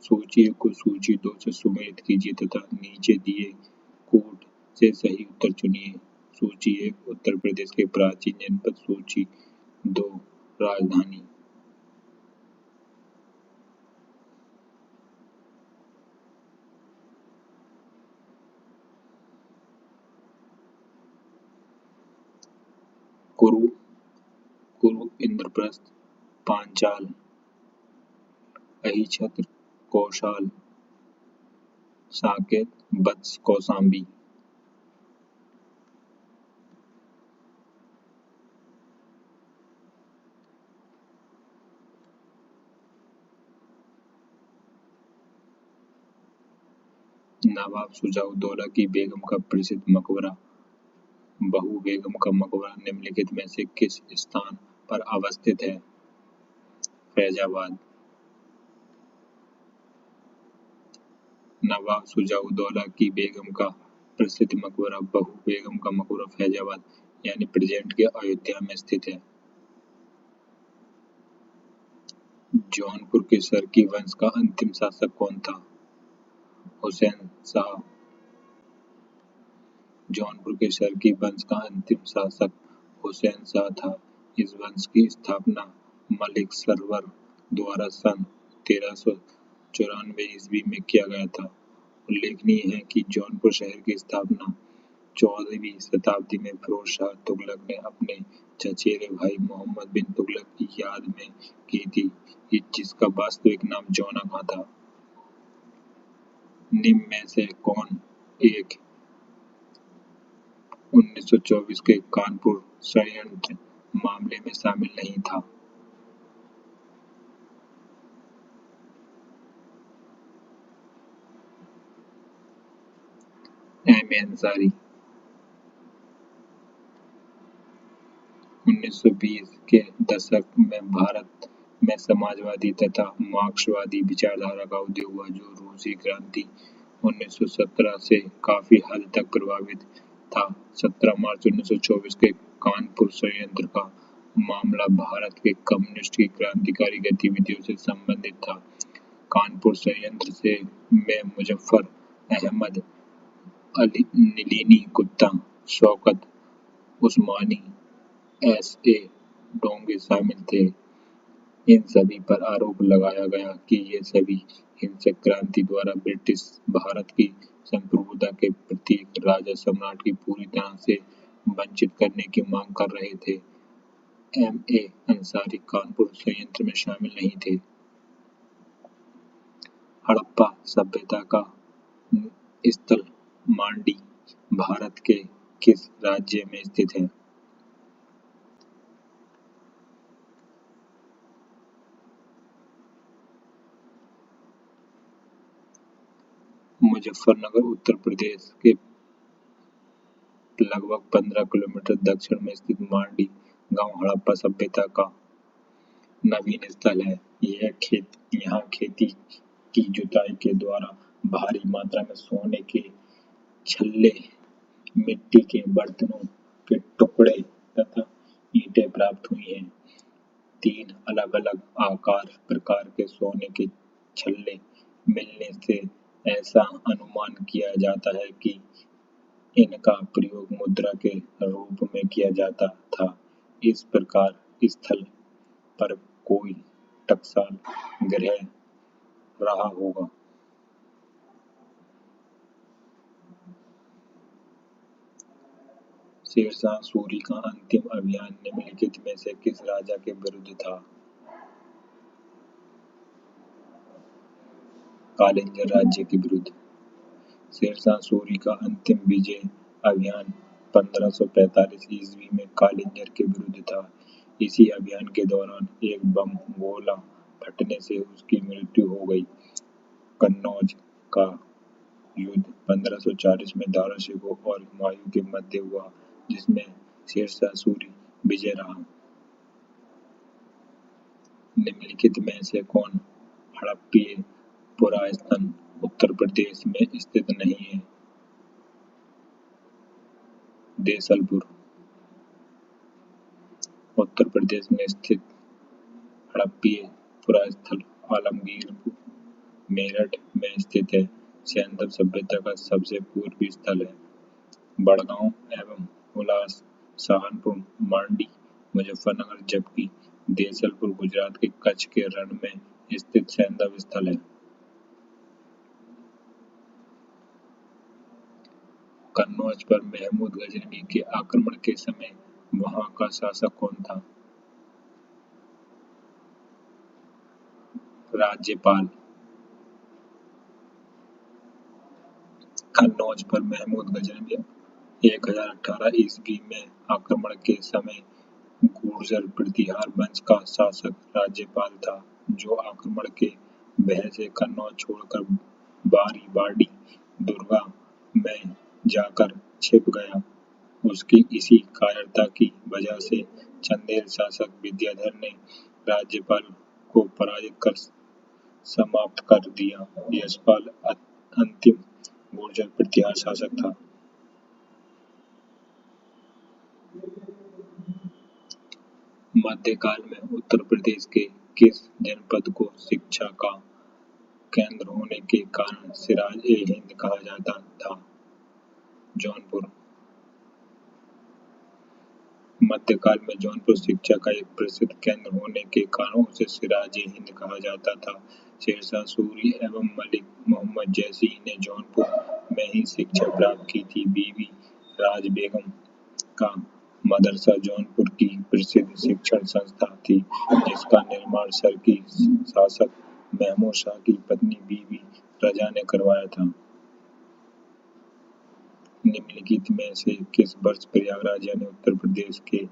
सूची 1 को सूची 2 से सुमेलित कीजिए तथा नीचे दिए कोड से सही उत्तर चुनिए। सूची 1 उत्तर प्रदेश के प्राचीन जनपद। सूची 2 राजधानी। कुरु, कुरु इंद्रप्रस्थ, पांचाल, अहिच्छत्र, कौशाल, साकेत, वत्स, कौशाम्बी। नवाब शुजाउद्दौला की बेगम का प्रसिद्ध मकबरा बहू बेगम का मकबरा निम्नलिखित में से किस स्थान पर अवस्थित है? फैजाबाद। नवाब शुजाउद्दौला की बेगम का प्रसिद्ध मकबरा बहू बेगम का मकबरा फैजाबाद यानी प्रेजेंट के अयोध्या में स्थित है। जौनपुर के सरकी वंश का अंतिम शासक कौन था? हुसैन शाह। जौनपुर के सरकी वंश का अंतिम शासक हुसैन शाह था। इस वंश की स्थापना मलिक सरवर द्वारा सन 1394 ईस्वी में किया गया था। उल्लेखनीय है कि जौनपुर शहर की स्थापना 14वीं शताब्दी में फिरोज शाह तुगलक ने अपने चचेरे भाई मोहम्मद बिन तुगलक की याद में की थी, जिसका वास्तविक नाम जौना खां था। निम्न में से कौन एक 1924 के कानपुर षड्यंत्र मामले में शामिल नहीं था? एम.ए. अंसारी। 1920 के दशक में भारत में समाजवादी तथा मार्क्सवादी विचारधारा का उदय हुआ, जो रूसी क्रांति 1917 से काफी हद तक प्रभावित था। 17 मार्च 1924 के कानपुर षड्यंत्र का मामला भारत के कम्युनिस्ट की क्रांतिकारी गतिविधियों से संबंधित था। कानपुर षड्यंत्र से में मुजफ्फर अहमद, नलिनी गुप्ता, शौकत उस्मानी, एस.ए. डोंगे शामिल थे। इन सभी पर आरोप लगाया गया कि ये सभी हिंसक क्रांति द्वारा ब्रिटिश भारत की संप्रभुता के प्रतीक राजा सम्राट की पूरी तरह से वंचित करने की मांग कर रहे थे। एम.ए. अंसारी कानपुर षड्यंत्र में शामिल नहीं थे। हड़प्पा सभ्यता का स्थल मांडी भारत के किस राज्य में स्थित है? मुजफ्फरनगर उत्तर प्रदेश के लगभग 15 किलोमीटर दक्षिण में स्थित मांडी गांव हड़प्पा सभ्यता का नवीन स्थल है। यहाँ खेती की जुताई के द्वारा भारी मात्रा में सोने के छल्ले, मिट्टी के बर्तनों के टुकड़े तथा ईंटें प्राप्त हुई हैं। 3 अलग-अलग आकार प्रकार के सोने के छल्ले मिलने से ऐसा अनुमान किया जाता है कि इनका प्रयोग मुद्रा के रूप में किया जाता था। इस प्रकार स्थल पर कोई टकसाल ग्रह रहा होगा। शेरशाह सूरी का अंतिम अभियान निम्नलिखित में से किस राजा के विरुद्ध था? कालिंगर राज्य के विरुद्ध। शेरशाह सूरी का अंतिम विजय अभियान 1545 ईस्वी में कालिंगर के विरुद्ध था। इसी अभियान के दौरान एक बम गोला फटने से उसकी मृत्यु हो गई। कन्नौज का युद्ध 1540 में दारा शिकोह और हुमायूं के मध्य हुआ, जिसमें शेरशाह सूरी विजय रहा। निम्नलिखित में से कौन हड़प्पीय पुरास्थन उत्तर प्रदेश में स्थित नहीं है? देसलपुर। उत्तर प्रदेश में स्थित हड़प्पीय पुरास्थल आलमगीरपुर मेरठ में स्थित है। सैंधव सभ्यता का सबसे पूर्वी स्थल है। बड़गांव एवं हुलास सहारनपुर मांडी मुजफ्फरनगर, जबकि देसलपुर गुजरात के कच्छ के रण में स्थित सैंधव स्थल है। कन्नौज पर महमूद गजनवी के आक्रमण के समय वहां का शासक कौन था? राज्यपाल। कन्नौज पर महमूद गजनवी 1018 ईस्वी में आक्रमण के समय गुर्जर प्रतिहार वंश का शासक राज्यपाल था, जो आक्रमण के भय से कन्नौज छोड़कर बारी बाडी दुर्गा में जाकर छिप गया। उसकी इसी कायरता की वजह से चंदेल शासक विद्याधर ने राज्यपाल को पराजित कर समाप्त कर दिया। यशपाल अंतिम गुर्जर प्रतिहार शासक था। मध्यकाल में उत्तर प्रदेश के किस जनपद को शिक्षा का केंद्र होने के कारण सिराज-ए-हिंद कहा जाता था? जौनपुर। मध्यकाल में जौनपुर शिक्षा का एक प्रसिद्ध केंद्र होने के कारण उसे सिराज-ए-हिंद कहा जाता था। शेरशाह सूरी एवं मलिक मोहम्मद जैसी ने जौनपुर में ही शिक्षा प्राप्त की थी। बीबी राज बेगम का मदरसा जौनपुर की प्रसिद्ध शिक्षण संस्था थी, जिसका निर्माण सरकी शासक महमूद शाह की पत्नी बीबी रजा ने करवाया था। निम्नलिखित में से किस वर्ष प्रयागराज यानी उत्तर प्रदेश के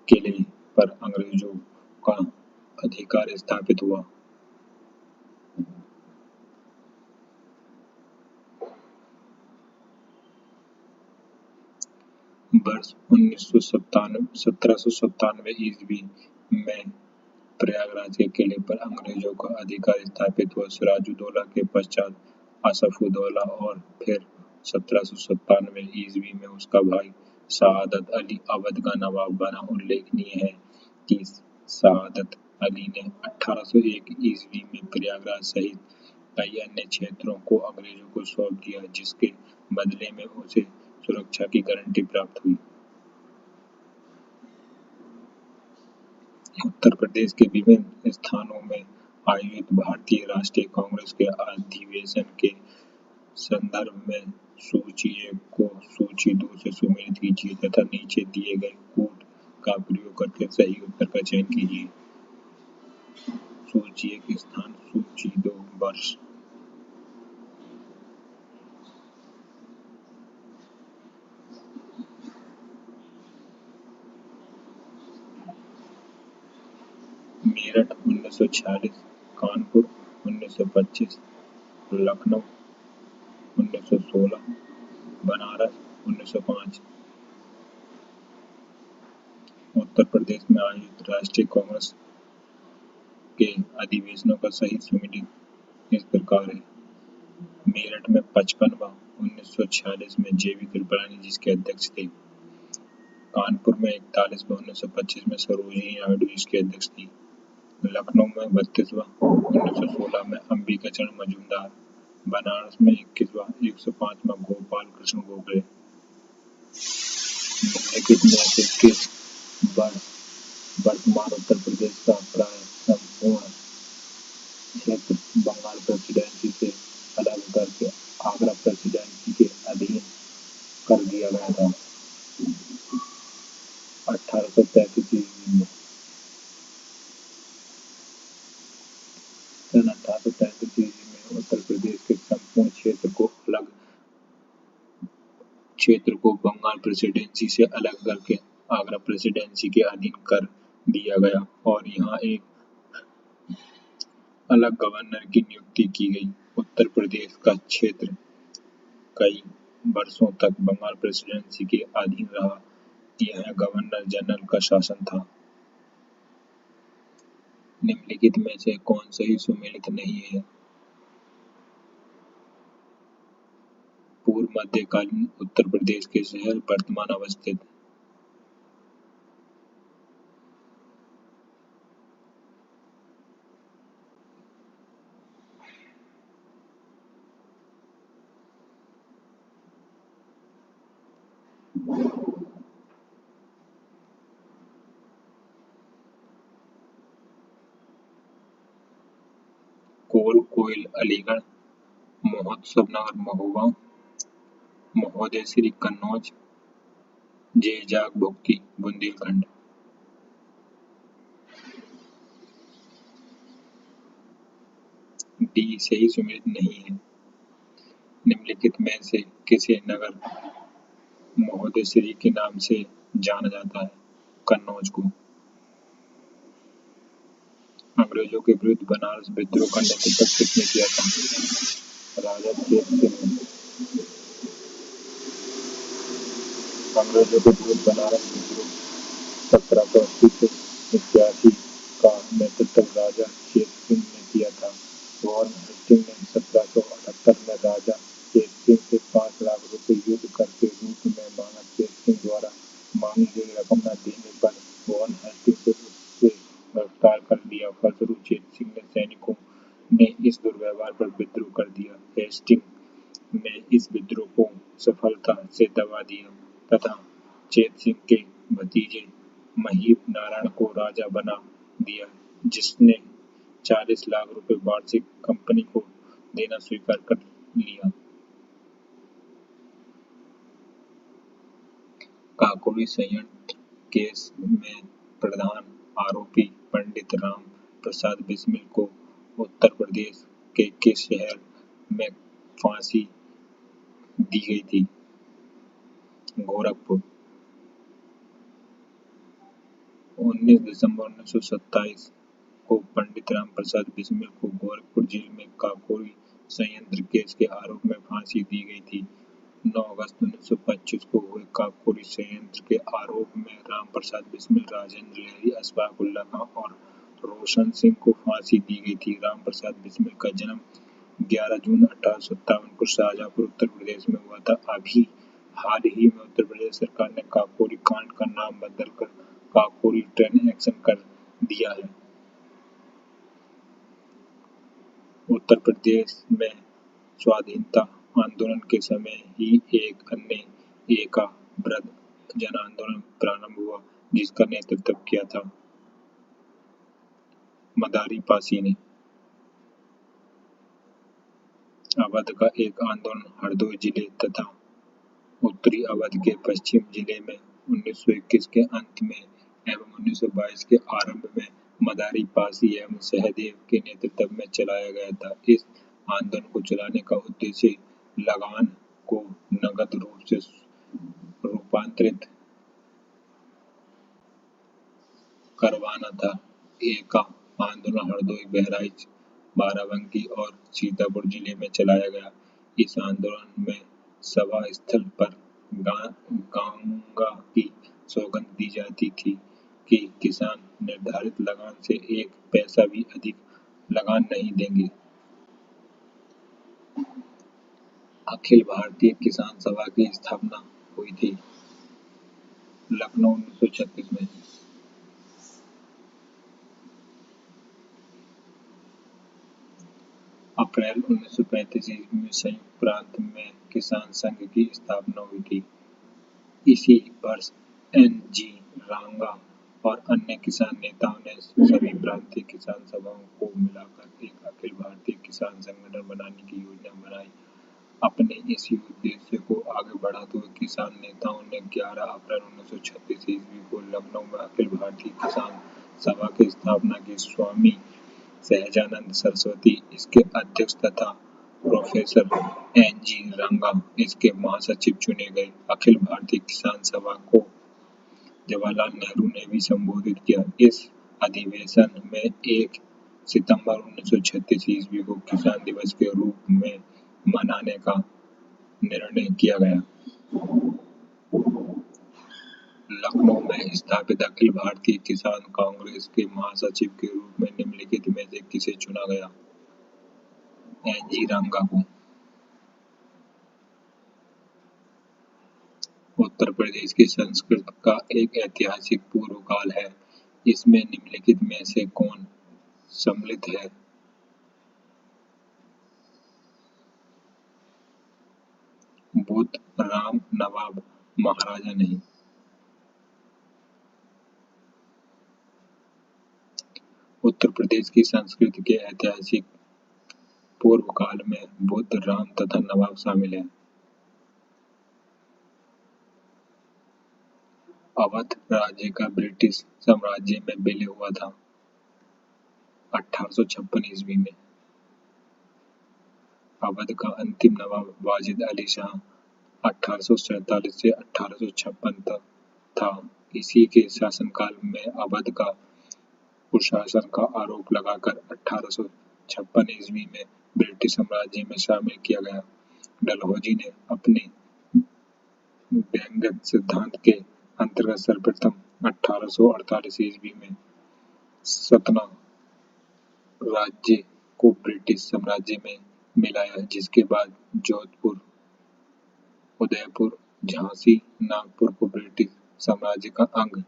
किले पर अंग्रेजों का अधिकार स्थापित हुआ? वर्ष 1797 ईस्वी में प्रयागराज के किले पर अंग्रेजों का अधिकार स्थापित हुआ। सिराजुद्दौला के पश्चात असफउद्दौला और फिर 1797 ईस्वी में उसका भाई शहादत अली अवध का नवाब बना। उल्लेखनीय है कि शहादत अली ने 1801 ईस्वी में प्रयागराज सहित कई अन्य क्षेत्रों को अंग्रेजों को सौंप दिया, जिसके बदले में उसे सुरक्षा की गारंटी प्राप्त हुई। उत्तर प्रदेश के विभिन्न स्थानों में आयोजित भारतीय राष्ट्रीय कांग्रेस के अधिवेशन के संदर्भ में सूची 1 को सूची 2 से सुमेलित कीजिए तथा नीचे दिए गए कोड का प्रयोग करके सही उत्तर का चयन कीजिए। सूची 1 स्थान, सूची 2 वर्ष। मेरठ 1946, कानपुर 1925, लखनऊ 1916, बनारस 1905। उत्तर प्रदेश में आयोजित राष्ट्रीय कांग्रेस के अधिवेशनों का सही सुमेलित इस प्रकार है। मेरठ में 55वां 1946 में जेबी कृपलानी जिसके अध्यक्ष थे। कानपुर में 41वां 1925 में सरोजिनी नायडू जिसके अध्यक्ष थी। लखनऊ में 32वां 1916 में अंबिका चरण मजूमदार। बनारस में 21वां 105वां गोपाल कृष्ण गोखले। निम्नलिखित में से किस वर्ष वर्तमान उत्तर प्रदेश का प्राय संपूर्ण क्षेत्र बंगाल प्रेसिडेंसी से अलग करके आगरा प्रेसिडेंसी के अधीन कर दिया गया था? 1835 ईस्वी में। सन 1835 ईस्वी में उत्तर प्रदेश के संपूर्ण क्षेत्र को बंगाल प्रेसिडेंसी से अलग करके आगरा प्रेसिडेंसी के अधीन कर दिया गया और यहाँ एक अलग गवर्नर की नियुक्ति की गई। उत्तर प्रदेश का क्षेत्र कई वर्षों तक बंगाल प्रेसिडेंसी के अधीन रहा। यह गवर्नर जनरल का शासन था। निम्नलिखित में से कौन सही सुमेलित नहीं है? पूर्व मध्यकालीन उत्तर प्रदेश के शहर वर्तमान अवस्थित। कोल कोयल अलीगढ़, महोत्सव नगर महोबा, महोदय श्री कन्नौज, जयजाग भुक्ति बुंदेलखंड। डी सही सुमेलित नहीं है। निम्नलिखित में से किसे नगर महोदय श्री के नाम से जाना जाता है? कन्नौज को। अंग्रेजों के विरुद्ध बनारस विद्रोह का नेतृत्व किसने किया था? राजा चेत सिंह ने। अंग्रेजों के विरुद्ध बनारस विद्रोह 1780 से 81 का नेतृत्व राजा चेत सिंह ने किया था। वॉरेन हेस्टिंग ने 1778 में राजा चेत सिंह से 5 लाख रुपए युद्ध कर के रूप में मांगा। चेत सिंह द्वारा मांगी गई रकम न देने पर वॉरेन हेस्टिंग से उसे गिरफ्तार कर लिया। फलस्वरूप चेत सिंह के सैनिकों ने इस दुर्व्यवहार पर विद्रोह कर दिया। हेस्टिंग ने इस विद्रोह को सफलता से दबा दिया तथा चेत सिंह के भतीजे महीप नारायण को राजा बना दिया, जिसने 40 लाख रुपए वार्षिक कंपनी को देना स्वीकार कर लिया। काकोरी संयंत्र केस में प्रधान आरोपी पंडित राम प्रसाद बिस्मिल को उत्तर प्रदेश के किस शहर में फांसी दी गई थी? गोरखपुर। 19 दिसंबर 1927 को पंडित राम प्रसाद बिस्मिल को गोरखपुर जेल में काकोरी संयंत्र केस के आरोप में फांसी दी गई थी। 9 अगस्त 1925 को हुए काकोरी संयंत्र के आरोप में राम प्रसाद बिस्मिल, राजेंद्र लहरी, अशफाक उल्ला खां और रोशन सिंह को फांसी दी गई थी। राम प्रसाद बिस्मिल का जन्म 11 जून 1857 को शाहजहांपुर उत्तर प्रदेश में हुआ था। अभी हाल ही में उत्तर प्रदेश सरकार ने काकोरी कांड का नाम बदलकर काकोरी ट्रेन एक्शन कर दिया है। उत्तर प्रदेश में स्वाधीनता आंदोलन के समय ही एक अन्य एका वृद्ध जन आंदोलन प्रारंभ हुआ, जिसका नेतृत्व किया था मदारी पासी ने। अवध का एक आंदोलन हरदोई जिले तथा उत्तरी अवध के पश्चिम जिले में 1921 के अंत में एवं 1922 के आरंभ में मदारी पासी एवं सहदेव के नेतृत्व में चलाया गया था। इस आंदोलन को चलाने का उद्देश्य लगान को नगद रूप से रूपांतरित करवाना था। एका आंदोलन हरदोई, बहराइच, बाराबंकी और सीतापुर जिले में चलाया गया। इस आंदोलन में सभा स्थल पर गंगा की सौगंध दी जाती थी कि किसान निर्धारित लगान से 1 पैसा भी अधिक लगान नहीं देंगे। अखिल भारतीय किसान सभा की स्थापना हुई थी लखनऊ 1936 में। अप्रैल 1935 ईस्वी में संयुक्त प्रांत में किसान संघ की स्थापना हुई थी। इसी वर्ष एन.जी. रंगा और अन्य किसान नेताओं ने सभी प्रांतीय किसान सभाओं को मिलाकर एक अखिल भारतीय किसान संगठन बनाने की योजना बनाई। अपने इसी उद्देश्य को आगे बढ़ाते हुए किसान नेताओं ने 11 अप्रैल 1936 ईस्वी को लखनऊ में अखिल भारतीय किसान सभा की स्थापना की। स्वामी सहजानंद सरस्वती इसके अध्यक्ष तथा प्रोफेसर एन.जी. रंगा इसके महासचिव चुने गए। अखिल भारतीय किसान सभा को जवाहरलाल नेहरू ने भी संबोधित किया। इस अधिवेशन में 1 सितंबर 1936 ईस्वी को किसान दिवस के रूप में मनाने का निर्णय किया गया। लखनऊ में स्थापित अखिल भारतीय किसान कांग्रेस के महासचिव के रूप में निम्नलिखित में से किसे चुना गया? एन.जी. रंगा को। उत्तर प्रदेश की संस्कृति का एक ऐतिहासिक पूर्व काल है। इसमें निम्नलिखित में से कौन सम्मिलित है? बुद्ध, राम, नवाब, महाराजा नहीं। उत्तर प्रदेश की संस्कृति के ऐतिहासिक पूर्व काल में बुद्ध, राम तथा नवाब शामिल हैं। अवध राज्य का ब्रिटिश साम्राज्य में विलय हुआ था 1856 ईस्वी में। अवध का अंतिम नवाब वाजिद अली शाह 1847 से 1856 तक था। इसी के शासनकाल में अवध का कुशासन का आरोप लगाकर 1856 ईस्वी में ब्रिटिश साम्राज्य में शामिल किया गया। डलहौजी ने अपने व्यंग्य सिद्धांत के अंतर्गत सर्वप्रथम 1848 ईस्वी में सतना राज्य को ब्रिटिश साम्राज्य में मिलाया, जिसके बाद जोधपुर, उदयपुर, झांसी, नागपुर को ब्रिटिश साम्राज्य का अंग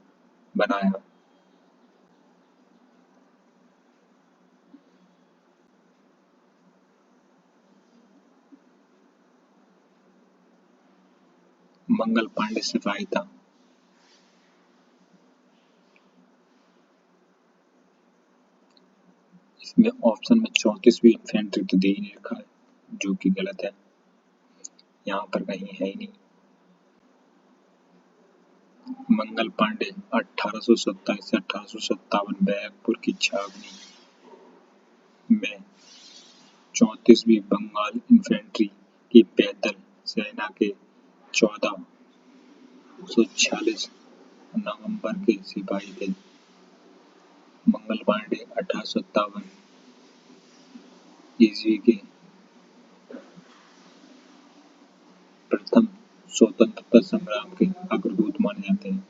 बनाया। मंगल पांडे सिपाही था। इसमें ऑप्शन में 34वीं इन्फेंट्री तो दे ही नहीं रखा है, जो कि गलत है। यहाँ पर कहीं है ही नहीं। मंगल पांडे 1827 से 1857 बैरकपुर की छावनी में 34वीं बंगाल इन्फेंट्री की पैदल सेना के 1446 नवंबर के सिपाही थे। मंगल पांडे 1857 ईस्वी के प्रथम स्वतंत्रता संग्राम के अग्रदूत माने जाते हैं।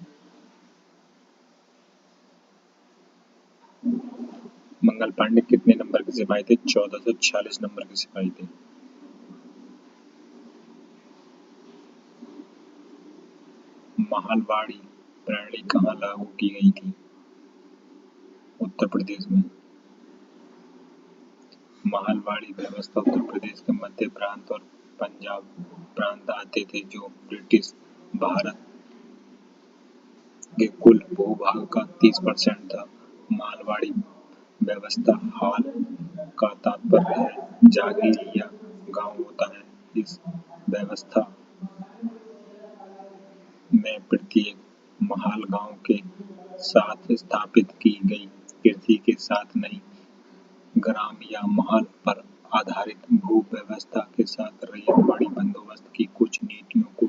मंगल पांडे कितने नंबर के सिपाही थे? 1446 नंबर के सिपाही थे। महालवाड़ी प्रणाली कहाँ लागू की गई थी? उत्तर प्रदेश में। महालवाड़ी व्यवस्था उत्तर प्रदेश के मध्य प्रांत और पंजाब प्रांत आते थे, जो ब्रिटिश भारत के कुल भूभाग का 30% था। मालवाड़ी व्यवस्था हाल का तात्पर्य है जागीर या गांव होता है। इस व्यवस्था में प्रत्येक महाल गांव के साथ स्थापित की गई कृषि के साथ नहीं, ग्राम या महल पर आधारित भू व्यवस्था के साथ रैयतवाड़ी बंदोबस्त की कुछ नीतियों को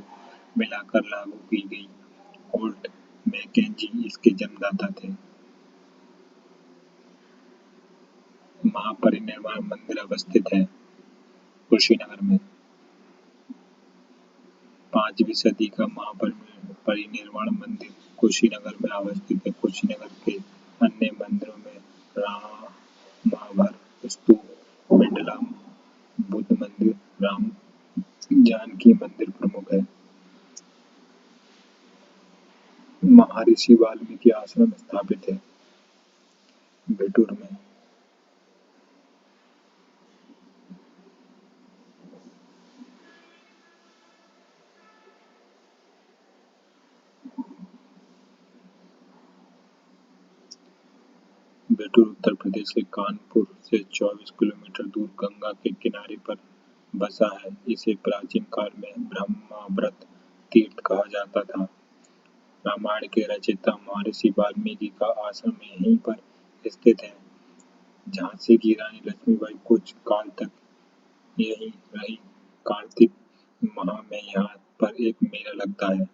मिलाकर लागू की गई। होल्ट मैकेंजी इसके जन्मदाता थे। महापरिनिर्वाण मंदिर अवस्थित है कुशीनगर में। 5वीं सदी का महापरिनिर्वाण मंदिर कुशीनगर में अवस्थित है। कुशीनगर के अन्य मंदिरों में रामाभर स्तूप, बिड़ला बुद्ध मंदिर, राम जानकी मंदिर प्रमुख है। महर्षि वाल्मीकि आश्रम स्थापित है बेटूर में। बेतुल उत्तर प्रदेश के कानपुर से 24 किलोमीटर दूर गंगा के किनारे पर बसा है। इसे प्राचीन काल में ब्रह्माव्रत तीर्थ कहा जाता था। रामायण के रचयिता महर्षि वाल्मीकि का आश्रम यहीं पर स्थित है। झांसी की रानी लक्ष्मीबाई कुछ काल तक यहीं रही। कार्तिक माह में यहाँ पर एक मेला लगता है।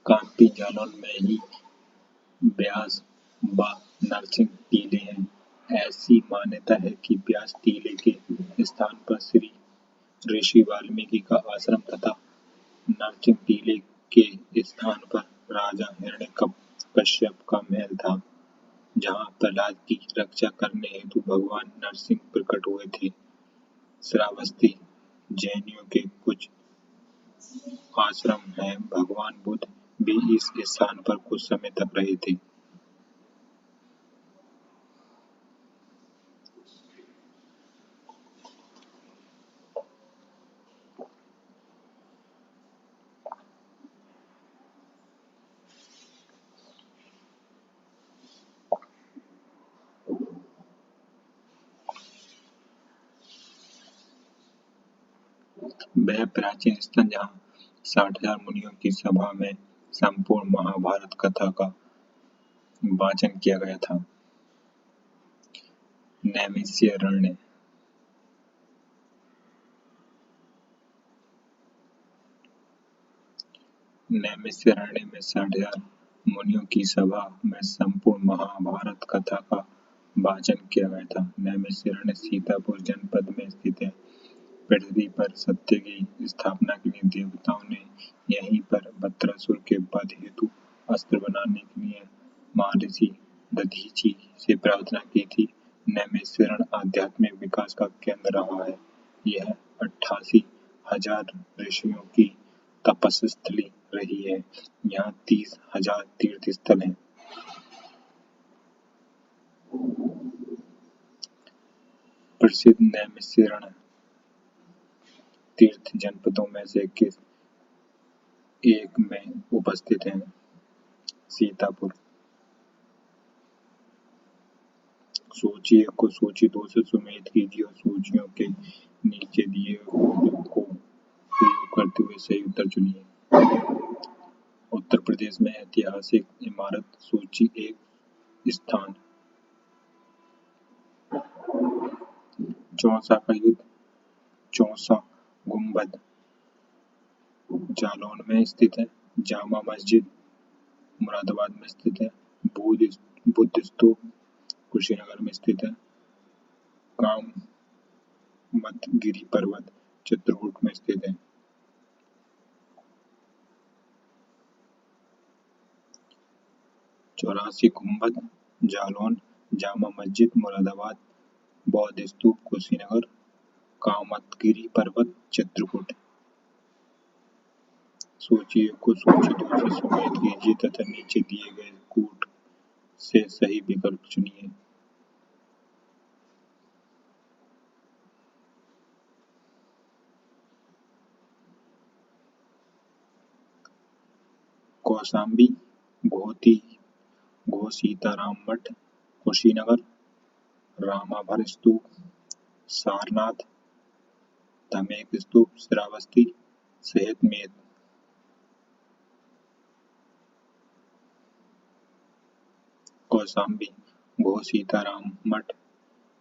कांटी जालौन में ही ब्यास व नरसिंह टीले हैं। ऐसी मान्यता है कि ब्यास टीले के स्थान पर श्री ऋषि वाल्मीकि का आश्रम तथा नरसिंह टीले के स्थान पर राजा हिरण्यकश्यप का महल था, जहाँ प्रहलाद की रक्षा करने हेतु भगवान नरसिंह प्रकट हुए थे। श्रावस्ती जैनियों के कुछ आश्रम हैं। भगवान बुद्ध भी इस स्थान पर कुछ समय तक रहे थे। वह प्राचीन स्थल जहाँ 60,000 मुनियों की सभा में संपूर्ण महाभारत कथा का वाचन किया गया था। नैमिषारण्य नैमिषारण्य में 60,000 मुनियों की सभा में संपूर्ण महाभारत कथा का वाचन किया गया था। नैमिषारण्य सीतापुर जनपद में स्थित है। पृथ्वी पर सत्य की स्थापना के लिए देवताओं ने यहीं पर वृत्रासुर के वध हेतु अस्त्र बनाने के लिए महर्षि दधीचि से प्रार्थना की थी। नैमिषारण्य आध्यात्मिक विकास का केंद्र रहा है। यह 88,000 ऋषियों की तपस्स्थली रही है। यहाँ 30,000 तीर्थ स्थल हैं। प्रसिद्ध नैमिषारण्य तीर्थ जनपदों में से किस एक में उपस्थित है? सीतापुर। सूची 1 को सूची 2 से सुमेलित कीजिए और सूचियों के नीचे दिए कोड को प्रयोग करते हुए सही उत्तर चुनिए। उत्तर प्रदेश में ऐतिहासिक इमारत सूची 1 स्थान। चौसा का युद्ध। चौसा गुंबद जालौन में स्थित है। जामा मस्जिद मुरादाबाद में स्थित है। बुद्ध स्तूप कुशीनगर में स्थित है। कामतगिरी पर्वत चित्रकूट में स्थित है। 84 गुंबद जालौन, जामा मस्जिद मुरादाबाद, बौद्ध स्तूप कुशीनगर, कामतगिरी पर्वत चित्रकूट। सूची 1 को सूची 2 से सुमेलित कीजिए तथा नीचे दिए गए कोड से सही विकल्प चुनिए। कौशाम्बी घोसीताराम मठ कुशीनगर, रामाभर स्तूप सारनाथ, धमेक स्तूप श्रावस्ती, सहित कौशाम्बी घोसीताराम मठ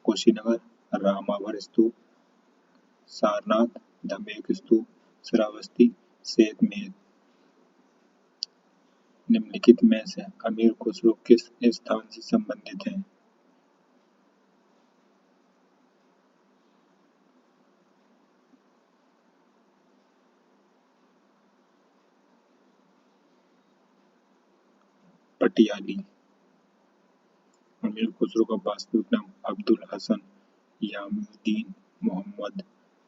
कुशीनगर, रामाभर स्तूप सारनाथ, धमेक स्तूप श्रावस्ती, सहित निम्नलिखित में से अमीर खुसरो किस स्थान से संबंधित है? पटियाली। अमीर खुसरो का वास्तविक नाम अब्दुल हसन यामुद्दीन मोहम्मद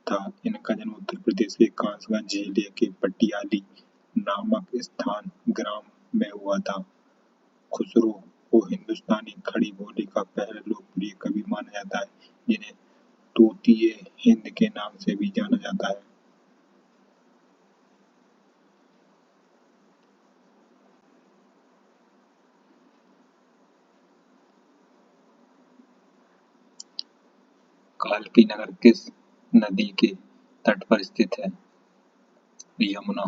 था। इनका जन्म उत्तर प्रदेश के कासगंज जिले के पटियाली नामक स्थान ग्राम में हुआ था। खुसरो को हिंदुस्तानी खड़ी बोली का पहला लोकप्रिय कवि माना जाता है, जिन्हें तूतीय हिंद के नाम से भी जाना जाता है। कालपी नगर किस नदी के तट पर स्थित है? यमुना।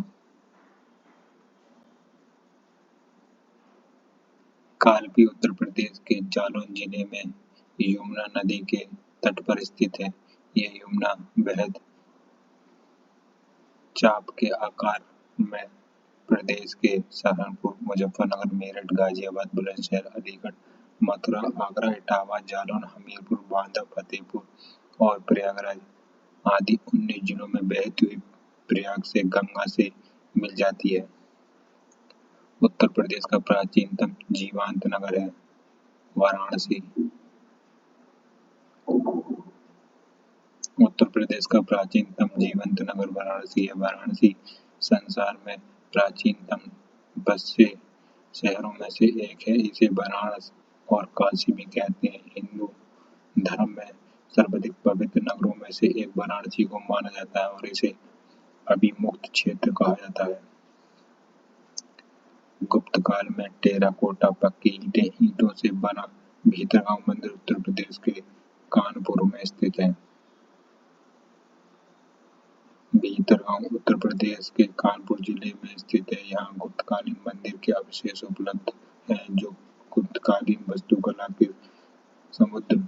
कालपी उत्तर प्रदेश के जालौन जिले में यमुना नदी के तट पर स्थित है। यह यमुना बेहद चाप के आकार में प्रदेश के सहारनपुर, मुजफ्फरनगर, मेरठ, गाजियाबाद, बुलंदशहर, अलीगढ़, मथुरा, आगरा, इटावा, जालौन, हमीरपुर, बांदा, फतेहपुर और प्रयागराज आदि 19 जिलों में बहती हुई प्रयाग से गंगा से मिल जाती है। उत्तर प्रदेश का प्राचीनतम जीवांत नगर है वाराणसी। उत्तर प्रदेश का प्राचीनतम जीवंत नगर वाराणसी है। वाराणसी संसार में प्राचीनतम बसे शहरों में से एक है। इसे वाराणस और काशी भी कहते हैं। हिंदू धर्म में सर्वाधिक पवित्र नगरों में से एक वाराणसी को माना जाता है और इसे अभिमुक्त क्षेत्र कहा जाता है। गुप्त काल में टेराकोटा पक्की ईंटों से बना भीतरगांव मंदिर उत्तर प्रदेश के कानपुर में स्थित है। भीतरगांव उत्तर प्रदेश के कानपुर जिले में स्थित है। यहाँ गुप्तकालीन मंदिर के अवशेष उपलब्ध हैं जो गुप्तकालीन वास्तुकला के समुद्र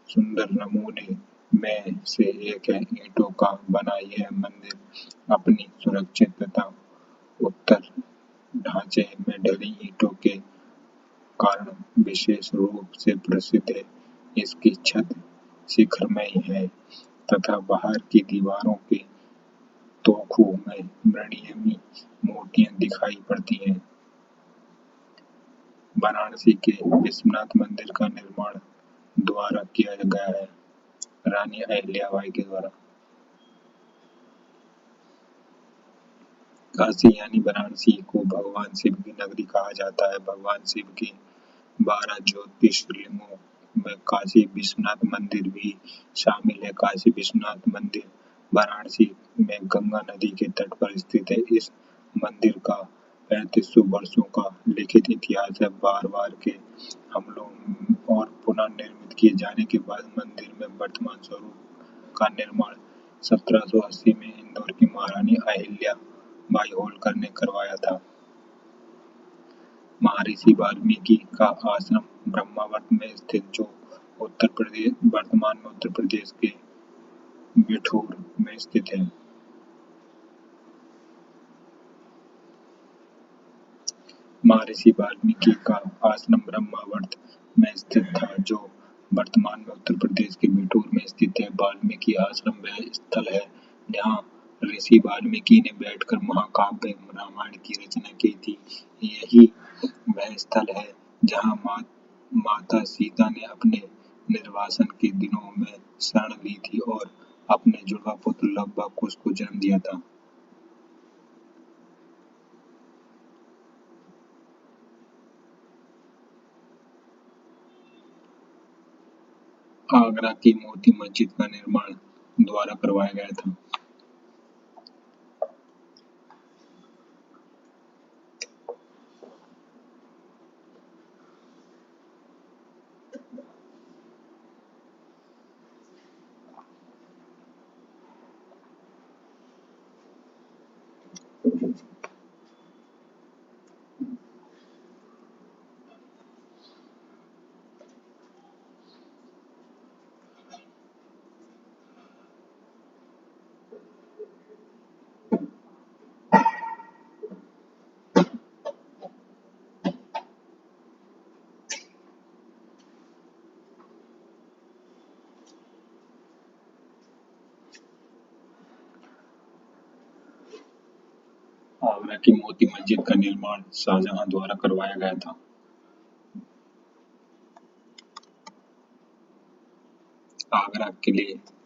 सुंदर नमूने में से एक है। ईंटों का बना यह मंदिर अपनी सुरक्षित तथा उत्तर ढांचे में ढली ईंटों के कारण विशेष रूप से प्रसिद्ध है। इसकी छत शिखरमय है तथा बाहर की दीवारों के तोखों में मणिमयी मूर्तियां दिखाई पड़ती हैं। वाराणसी के विश्वनाथ मंदिर का निर्माण द्वारा किया गया है, रानी अहिल्याबाई के द्वारा। काशी यानी वाराणसी को भगवान शिव की नगरी कहा जाता है। भगवान शिव के 12 ज्योतिर्लिंगों में काशी विश्वनाथ मंदिर भी शामिल है। काशी विश्वनाथ मंदिर वाराणसी में गंगा नदी के तट पर स्थित है। इस मंदिर का 3500 वर्षों का लिखित इतिहास है। बार के हमलों और पुनर्निर्मित किए जाने के बाद मंदिर में वर्तमान स्वरूप का निर्माण 1780 में इंदौर की महारानी अहिल्या बाई होलकर ने करवाया था। महर्षि वाल्मीकि का आश्रम ब्रह्मावर्त में स्थित जो वर्तमान में उत्तर प्रदेश के बिठूर में स्थित है। महर्षि वाल्मीकि का आश्रम ब्रह्मावर्त में स्थित था जो वर्तमान में उत्तर प्रदेश के बिठूर में स्थित है। वाल्मीकि आश्रम वह स्थल है जहाँ ऋषि वाल्मीकि ने बैठकर महाकाव्य रामायण की रचना की थी। यही वह स्थल है जहाँ माता सीता ने अपने निर्वासन के दिनों में शरण ली थी और अपने जुड़वा पुत्र लव व कुश को जन्म दिया था। आगरा की मोती मस्जिद का निर्माण द्वारा करवाया गया था। आगरा की मोती मस्जिद का निर्माण शाहजहां द्वारा करवाया गया था। आगरा किले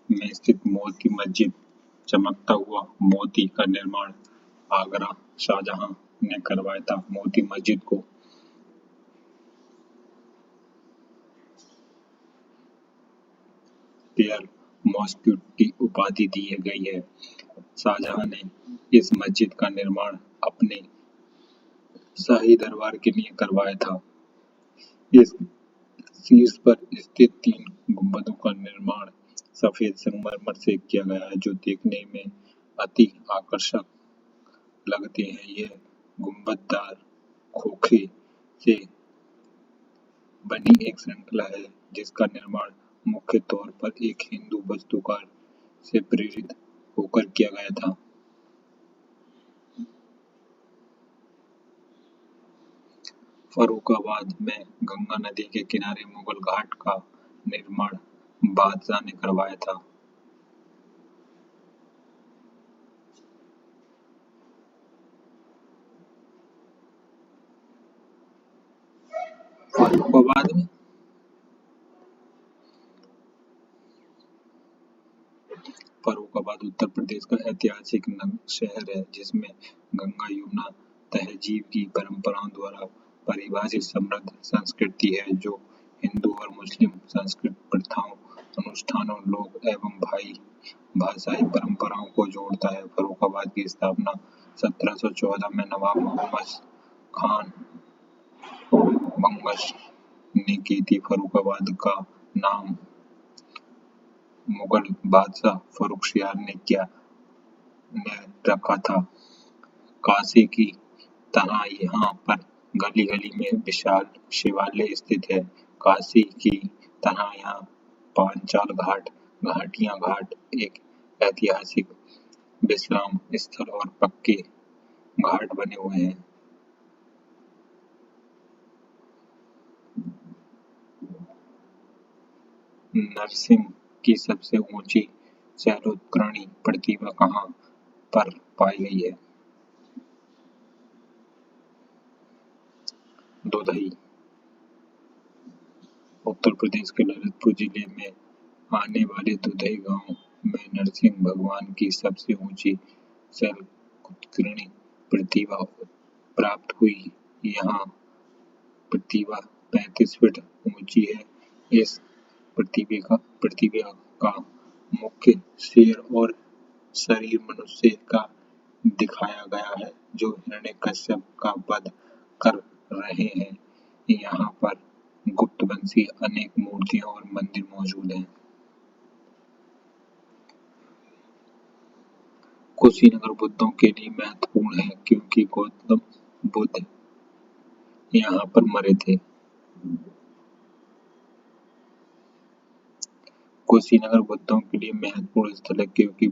में स्थित मोती मस्जिद चमकता हुआ मोती का निर्माण आगरा शाहजहां ने करवाया था। मोती मस्जिद को पेयर मॉस्क की उपाधि दी गई है। शाहजहां ने इस मस्जिद का निर्माण अपने शाही दरबार के लिए करवाया था। इस शीर्ष पर स्थित 3 गुंबदों का निर्माण सफेद संगमरमर से किया गया है, जो देखने में अति आकर्षक लगते हैं। यह गुंबददार खोखे से बनी एक श्रृंखला है, जिसका निर्माण मुख्य तौर पर एक हिंदू वास्तुकार से प्रेरित होकर किया गया था। फर्रुखाबाद में गंगा नदी के किनारे मुगल घाट का निर्माण बादशाह ने करवाया था। फर्रुखाबाद में फर्रुखाबाद उत्तर प्रदेश का ऐतिहासिक शहर है, जिसमें गंगा यमुना तहजीब की परंपराओं द्वारा परिभाषित समृद्ध संस्कृति है, जो हिंदू और मुस्लिम सांस्कृतिक प्रथाओं, अनुष्ठानों, लोक एवं भाषाई परंपराओं को जोड़ता है। फर्रुखाबाद की स्थापना 1714 में नवाब मोहम्मद खान बंगश ने की थी। फर्रुखाबाद का नाम मुगल बादशाह फर्रुखसियार ने रखा था। काशी की तरह यहाँ पर गली-गली में विशाल शिवालय स्थित है। काशी की तरह यहाँ पांचाल घाट, घाटियाँ घाट, एक ऐतिहासिक विश्राम स्थल और पक्के घाट बने हुए हैं। नरसिंह की सबसे ऊंची शैलोत्कर्णी प्रतिमा कहाँ पर पाई गई है? दुधई। उत्तर प्रदेश के ललितपुर जिले में आने वाले दुधई गांव में नरसिंह भगवान की सबसे ऊंची शैलोत्कर्णी प्रतिमा प्राप्त हुई। यह प्रतिमा 35 फीट ऊंची है। इस प्रतिमा का मुख्य शेर और शरीर मनुष्य का दिखाया गया है, जो हिरण्यकश्यप का वध कर रहे हैं। यहाँ पर गुप्तवंशी अनेक मूर्तियां और मंदिर मौजूद हैं। कुशीनगर बुद्धों के लिए महत्वपूर्ण है, क्योंकि गौतम बुद्ध यहाँ पर मरे थे। कुशीनगर बुद्धों के लिए महत्वपूर्ण स्थल है, क्योंकि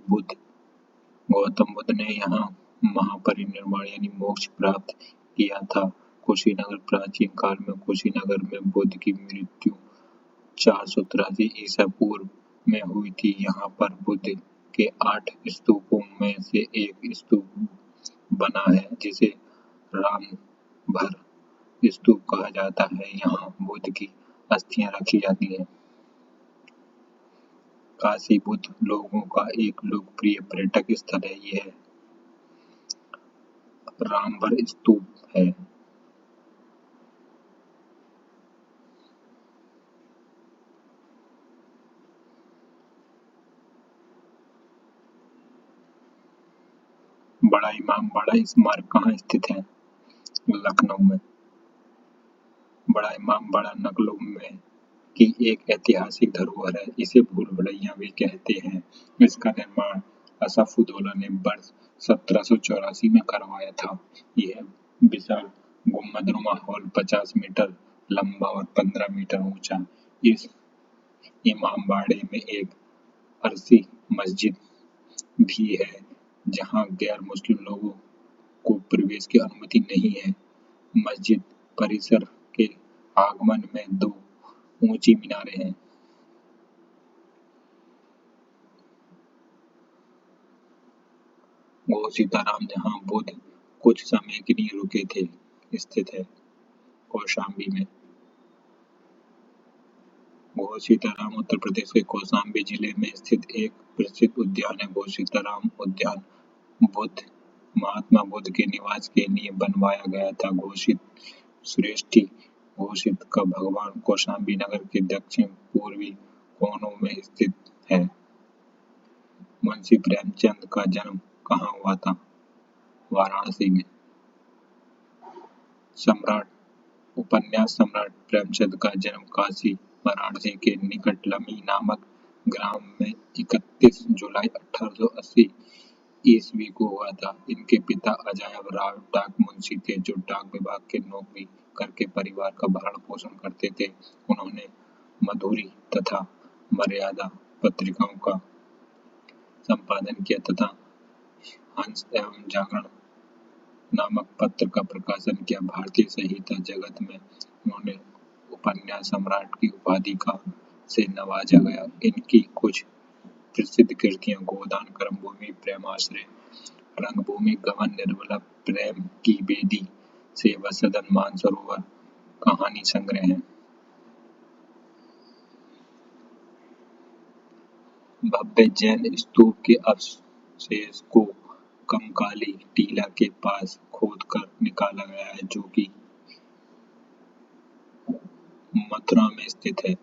गौतम बुद्ध ने यहाँ महापरिनिर्वाण यानी मोक्ष प्राप्त किया था। कुशीनगर प्राचीन काल में कुशीनगर में बुद्ध की मृत्यु 483 ईसा पूर्व में हुई थी। यहाँ पर बुद्ध के 8 स्तूपों में से एक स्तूप बना है, जिसे रामभर स्तूप कहा जाता है। यहाँ बुद्ध की अस्थियां रखी जाती हैं। काशी बुद्ध लोगों का एक लोकप्रिय पर्यटक स्थल है। यह रामभर स्तूप है। बड़ा इमाम बाड़ा स्मारक कहाँ स्थित है? लखनऊ में। बड़ा इमाम बाड़ा लखनऊ में की एक ऐतिहासिक धरोहर है। इसे भूल भुलैया भी कहते हैं। इसका निर्माण असफउद्दौला ने वर्ष 1784 में करवाया था। यह विशाल गुंबदनुमा हॉल 50 मीटर लंबा और 15 मीटर ऊंचा। इस इमामबाड़े में एक अरसी मस्जिद भी है, जहां गैर मुस्लिम लोगों को प्रवेश की अनुमति नहीं है। मस्जिद परिसर के आंगन में 2 ऊंची मीनारें हैं। घोसीताराम, जहां बुद्ध कुछ समय के लिए रुके थे, स्थित है कौशाम्बी में। घोसीताराम उत्तर प्रदेश के कौशाम्बी जिले में स्थित एक प्रसिद्ध उद्यान है। घोसीताराम उद्यान महात्मा बुद्ध के निवास के लिए बनवाया गया था। घोषित श्रेष्ठी घोषित का भगवान कौशाम्बी नगर के दक्षिण पूर्वी कोनों में स्थित है। मुंशी प्रेमचंद का जन्म कहाँ हुआ था? वाराणसी में। सम्राट उपन्यास सम्राट प्रेमचंद का जन्म काशी वाराणसी के निकट लमी नामक ग्राम में 31 जुलाई 1880 ईस्वी को हुआ था। इनके पिता अजायब राव डाक मुंशी थे, जो डाक विभाग के नौकरी करके परिवार का भरण पोषण करते थे। उन्होंने मधुरी तथा मर्यादा पत्रिकाओं का संपादन किया तथा हंस एवं जागरण नामक पत्र का प्रकाशन किया। भारतीय साहित्य जगत में उन्होंने उपन्यास सम्राट की उपाधि का से नवाजा गया। इनकी कुछ प्रसिद्ध कृतियां गोदान, कर्मभूमि, प्रेमाश्रय, रंगभूमि, गबन, निर्मला, प्रेम की बेदी, सेवा सदन, मानसरोवर, कहानी संग्रह हैं। भव्य जैन स्तूप के अवशेष को कंकाली टीला के पास खोदकर निकाला गया है, जो कि मथुरा में स्थित है।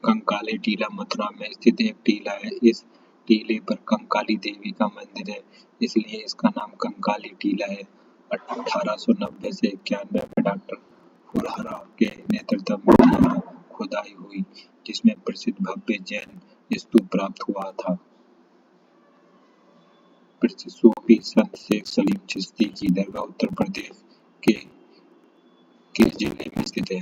कंकाली टीला मथुरा में स्थित एक टीला है। इस टीले पर कंकाली देवी का मंदिर है, इसलिए इसका नाम कंकाली टीला है। 1890 से 91 में डॉक्टर फुरहरा के नेतृत्व में यहाँ खुदाई हुई, जिसमें प्रसिद्ध भव्य जैन स्तूप प्राप्त हुआ था। प्रसिद्ध सूफी संत शेख सलीम चिश्ती की दरगाह उत्तर प्रदेश के किस जिले में स्थित है?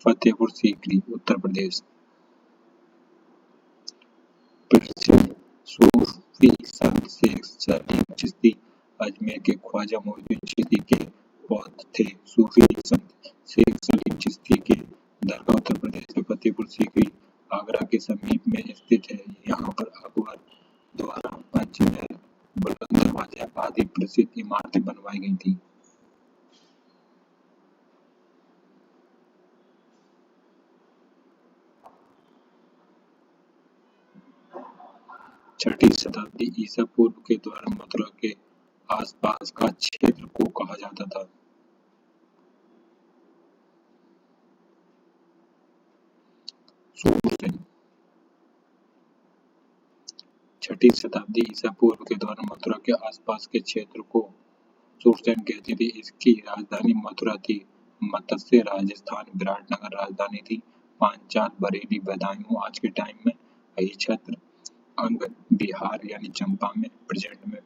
फतेहपुर सीकरी, उत्तर प्रदेश। प्रसिद्ध सूफी संत शेख सलीम चिश्ती अजमेर के ख्वाजा मोइनुद्दीन चिश्ती के पौत्र थे। सूफी संत शेख सलीम चिश्ती के दरगाह उत्तर प्रदेश के फतेहपुर सीकरी, आगरा के समीप में स्थित है। यहाँ पर अकबर द्वारा पंचमहल, बुलंद दरवाजा आदि प्रसिद्ध इमारतें बनवाई गई थी। छठी शताब्दी ईसा पूर्व के दौरान मथुरा के आसपास का क्षेत्र को कहा जाता था। सूरसेन। छठी शताब्दी ईसा पूर्व के दौरान मथुरा के आसपास के क्षेत्र को सूरसेन कहते थे। इसकी राजधानी मथुरा थी। मत्स्य राजस्थान, विराटनगर राजधानी थी। पांचाल, बरेली, बदायूं आज के टाइम में, अहिच्छत्र, अंग बिहार यानी चंपा में प्रेजेंट में।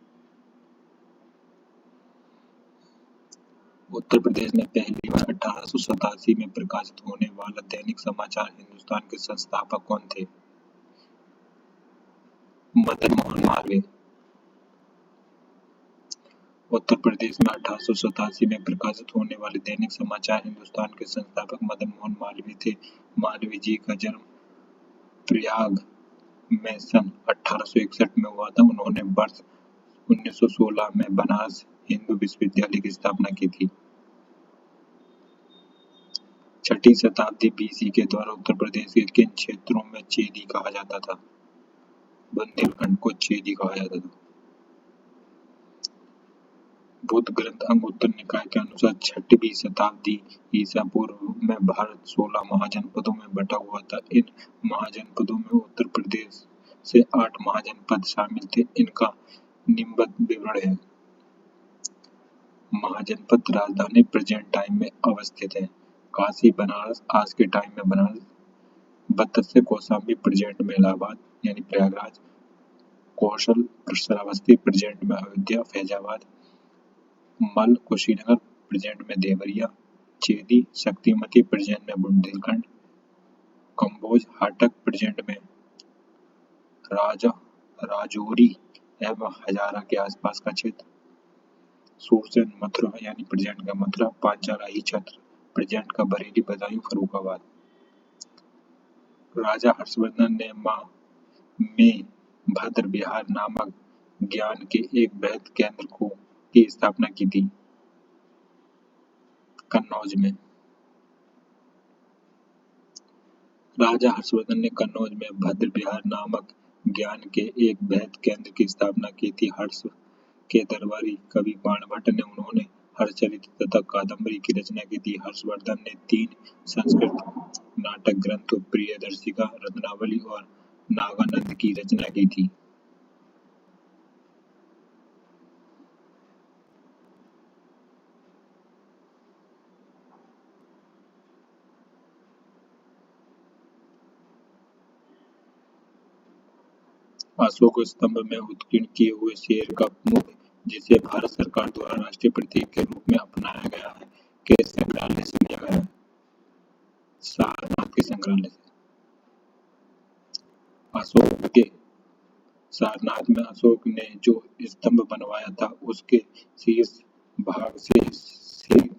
उत्तर प्रदेश में पहली बार 1887 में प्रकाशित होने वाला दैनिक समाचार हिंदुस्तान के संस्थापक कौन थे? मदन मोहन मालवीय। उत्तर प्रदेश में 1887 में प्रकाशित होने वाले दैनिक समाचार हिंदुस्तान के संस्थापक मदन मोहन मालवीय थे। मालवीय जी का जन्म प्रयाग में सन 1861 में हुआ था। उन्होंने वर्ष 1916 में बनारस हिंदू विश्वविद्यालय की स्थापना की थी। छठी शताब्दी बीसी के दौरान उत्तर प्रदेश के किन क्षेत्रों में चेदी कहा जाता था? बुंदेलखंड को चेदी कहा जाता था। बुद्ध ग्रंथ अंगुत्तर निकाय के अनुसार छठवीं शताब्दी ईसा पूर्व में भारत 16 महाजनपदों में बटा हुआ था। इन महाजनपदों में उत्तर प्रदेश से 8 महाजनपद शामिल थे। इनका निम्नवत विवरण है। महाजनपद राजधानी प्रेजेंट टाइम में अवस्थित है। काशी, बनारस आज के टाइम में बनारस, बत्तस्य कौशाम्बी प्रेजेंट में इलाहाबाद यानी प्रयागराज, कौशल श्रावस्ती प्रेजेंट में अयोध्या फैजाबाद, मल कुशीनगर प्रेजेंट में देवरिया, चेदी शक्तिमती प्रेजेंट में बुंदेलखंड, कंबोज हाटक प्रेजेंट में राजौरी एवं हजारा के आसपास का क्षेत्र, सूरसेन मथुरा यानी प्रेजेंट का मथुरा, पांचाल अहिच्छत्र प्रेजेंट का बरेली, बदायूं फर्रुखाबाद। राजा हर्षवर्धन ने में भद्र विहार नामक ज्ञान के एक बृहद केंद्र की स्थापना की थी। कन्नौज में। राजा हर्षवर्धन ने कन्नौज में भद्र विहार नामक ज्ञान के एक बृहद केंद्र की स्थापना की थी। हर्ष के दरबारी कवि बाणभट्ट ने उन्होंने हर्षचरित्र तथा कादंबरी की रचना की थी। हर्षवर्धन ने 3 संस्कृत नाटक ग्रंथों प्रियदर्शिका, रत्नावली और नागानंद की रचना की थी। अशोक स्तंभ में उत्कीर्ण किए हुए शेर का मुख, जिसे भारत सरकार द्वारा राष्ट्रीय प्रतीक के रूप में अपनाया गया है, किस संग्रहालय से लिया गया है? सारनाथ के संग्रहालय से। अशोक के सारनाथ में अशोक ने जो स्तंभ बनवाया था, उसके शीर्ष भाग से सिंह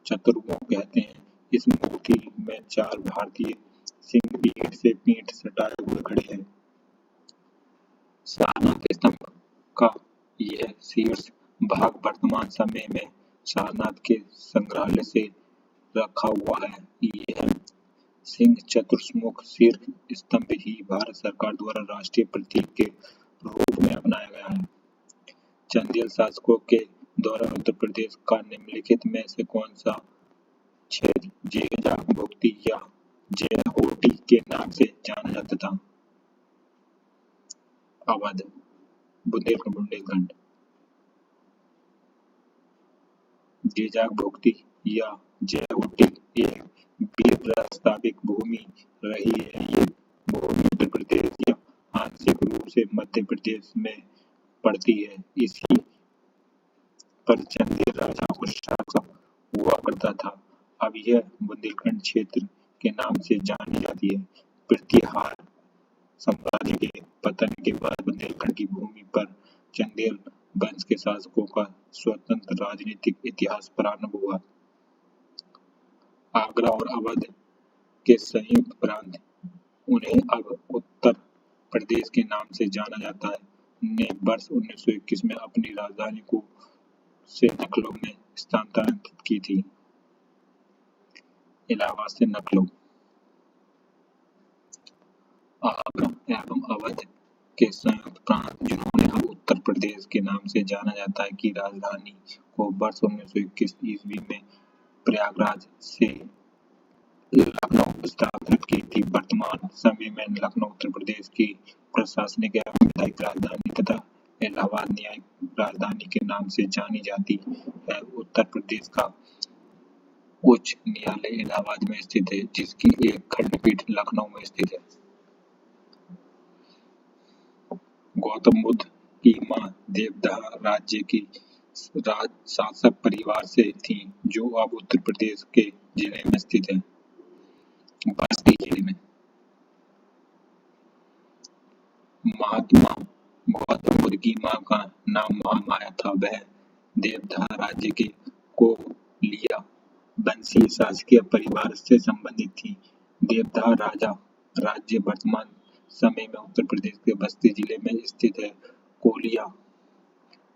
चतुर्मुख कहते हैं। इस मूर्ति में 4 भारतीय सिंह पीठ से पीठ सटाए हुए खड़े हैं। सारनाथ स्तंभ का यह शीर्ष भाग वर्तमान समय में सारनाथ के संग्रहालय से रखा हुआ है। यह सिंह चतुर्मुख शीर्ष स्तंभ ही भारत सरकार द्वारा राष्ट्रीय प्रतीक के रूप में अपनाया गया है। चंदेल शासकों के दौरान उत्तर प्रदेश का निम्नलिखित में से कौन सा क्षेत्र जेजाक भुक्ती या जयहोटी के नाम से जाना जाता था? अवध, बुंदेलखंड। जेजाक भुक्ती या जयहोटी एक वीर प्रस्ताविक भूमि रही है। ये भूमि उत्तर प्रदेश या आंशिक रूप से मध्य प्रदेश में पड़ती है। इसी पर चंदेल राजाओं का शासन हुआ करता था। अब यह बुंदेलखंड क्षेत्र के नाम से जानी जाती है। प्रतिहार साम्राज्य के पतन के बाद बुंदेलखंड की भूमि पर चंदेल वंश के शासकों का स्वतंत्र राजनीतिक इतिहास प्रारंभ हुआ। आगरा और अवध के संयुक्त प्रांत, उन्हें अब उत्तर प्रदेश के नाम से जाना जाता है, ने वर्ष 1921 में अपनी राजधानी को से लखनऊ में स्थानांतरित की थी। इलाहाबाद से लखनऊ। आगरा एवं अवध के संयुक्त प्रांत, जिन्होंने अब उत्तर प्रदेश के नाम से जाना जाता है, की राजधानी को वर्ष 1921 ईस्वी में प्रयागराज से लखनऊ स्थानांतरित की थी। वर्तमान समय में लखनऊ उत्तर प्रदेश की प्रशासनिक एवं विधायिक राजधानी तथा इलाहाबाद न्यायिक राजधानी के नाम से जानी जाती है। उत्तर प्रदेश का उच्च न्यायालय इलाहाबाद में स्थित है, जिसकी एक खंडपीठ लखनऊ में स्थित है। गौतम बुद्ध की मां देवदाह राज्य की शासक परिवार से थी, जो अब उत्तर प्रदेश के जिले में स्थित है, बस्ती जिले में। महात्मा गौतम बुद्ध की मां का नाम महामाया था। वह देवदाह राज्य के कोलिया वंशीय शासकीय परिवार से संबंधित थी। देवदाह राज्य वर्तमान समय में उत्तर प्रदेश के बस्ती जिले में स्थित है। कोलिया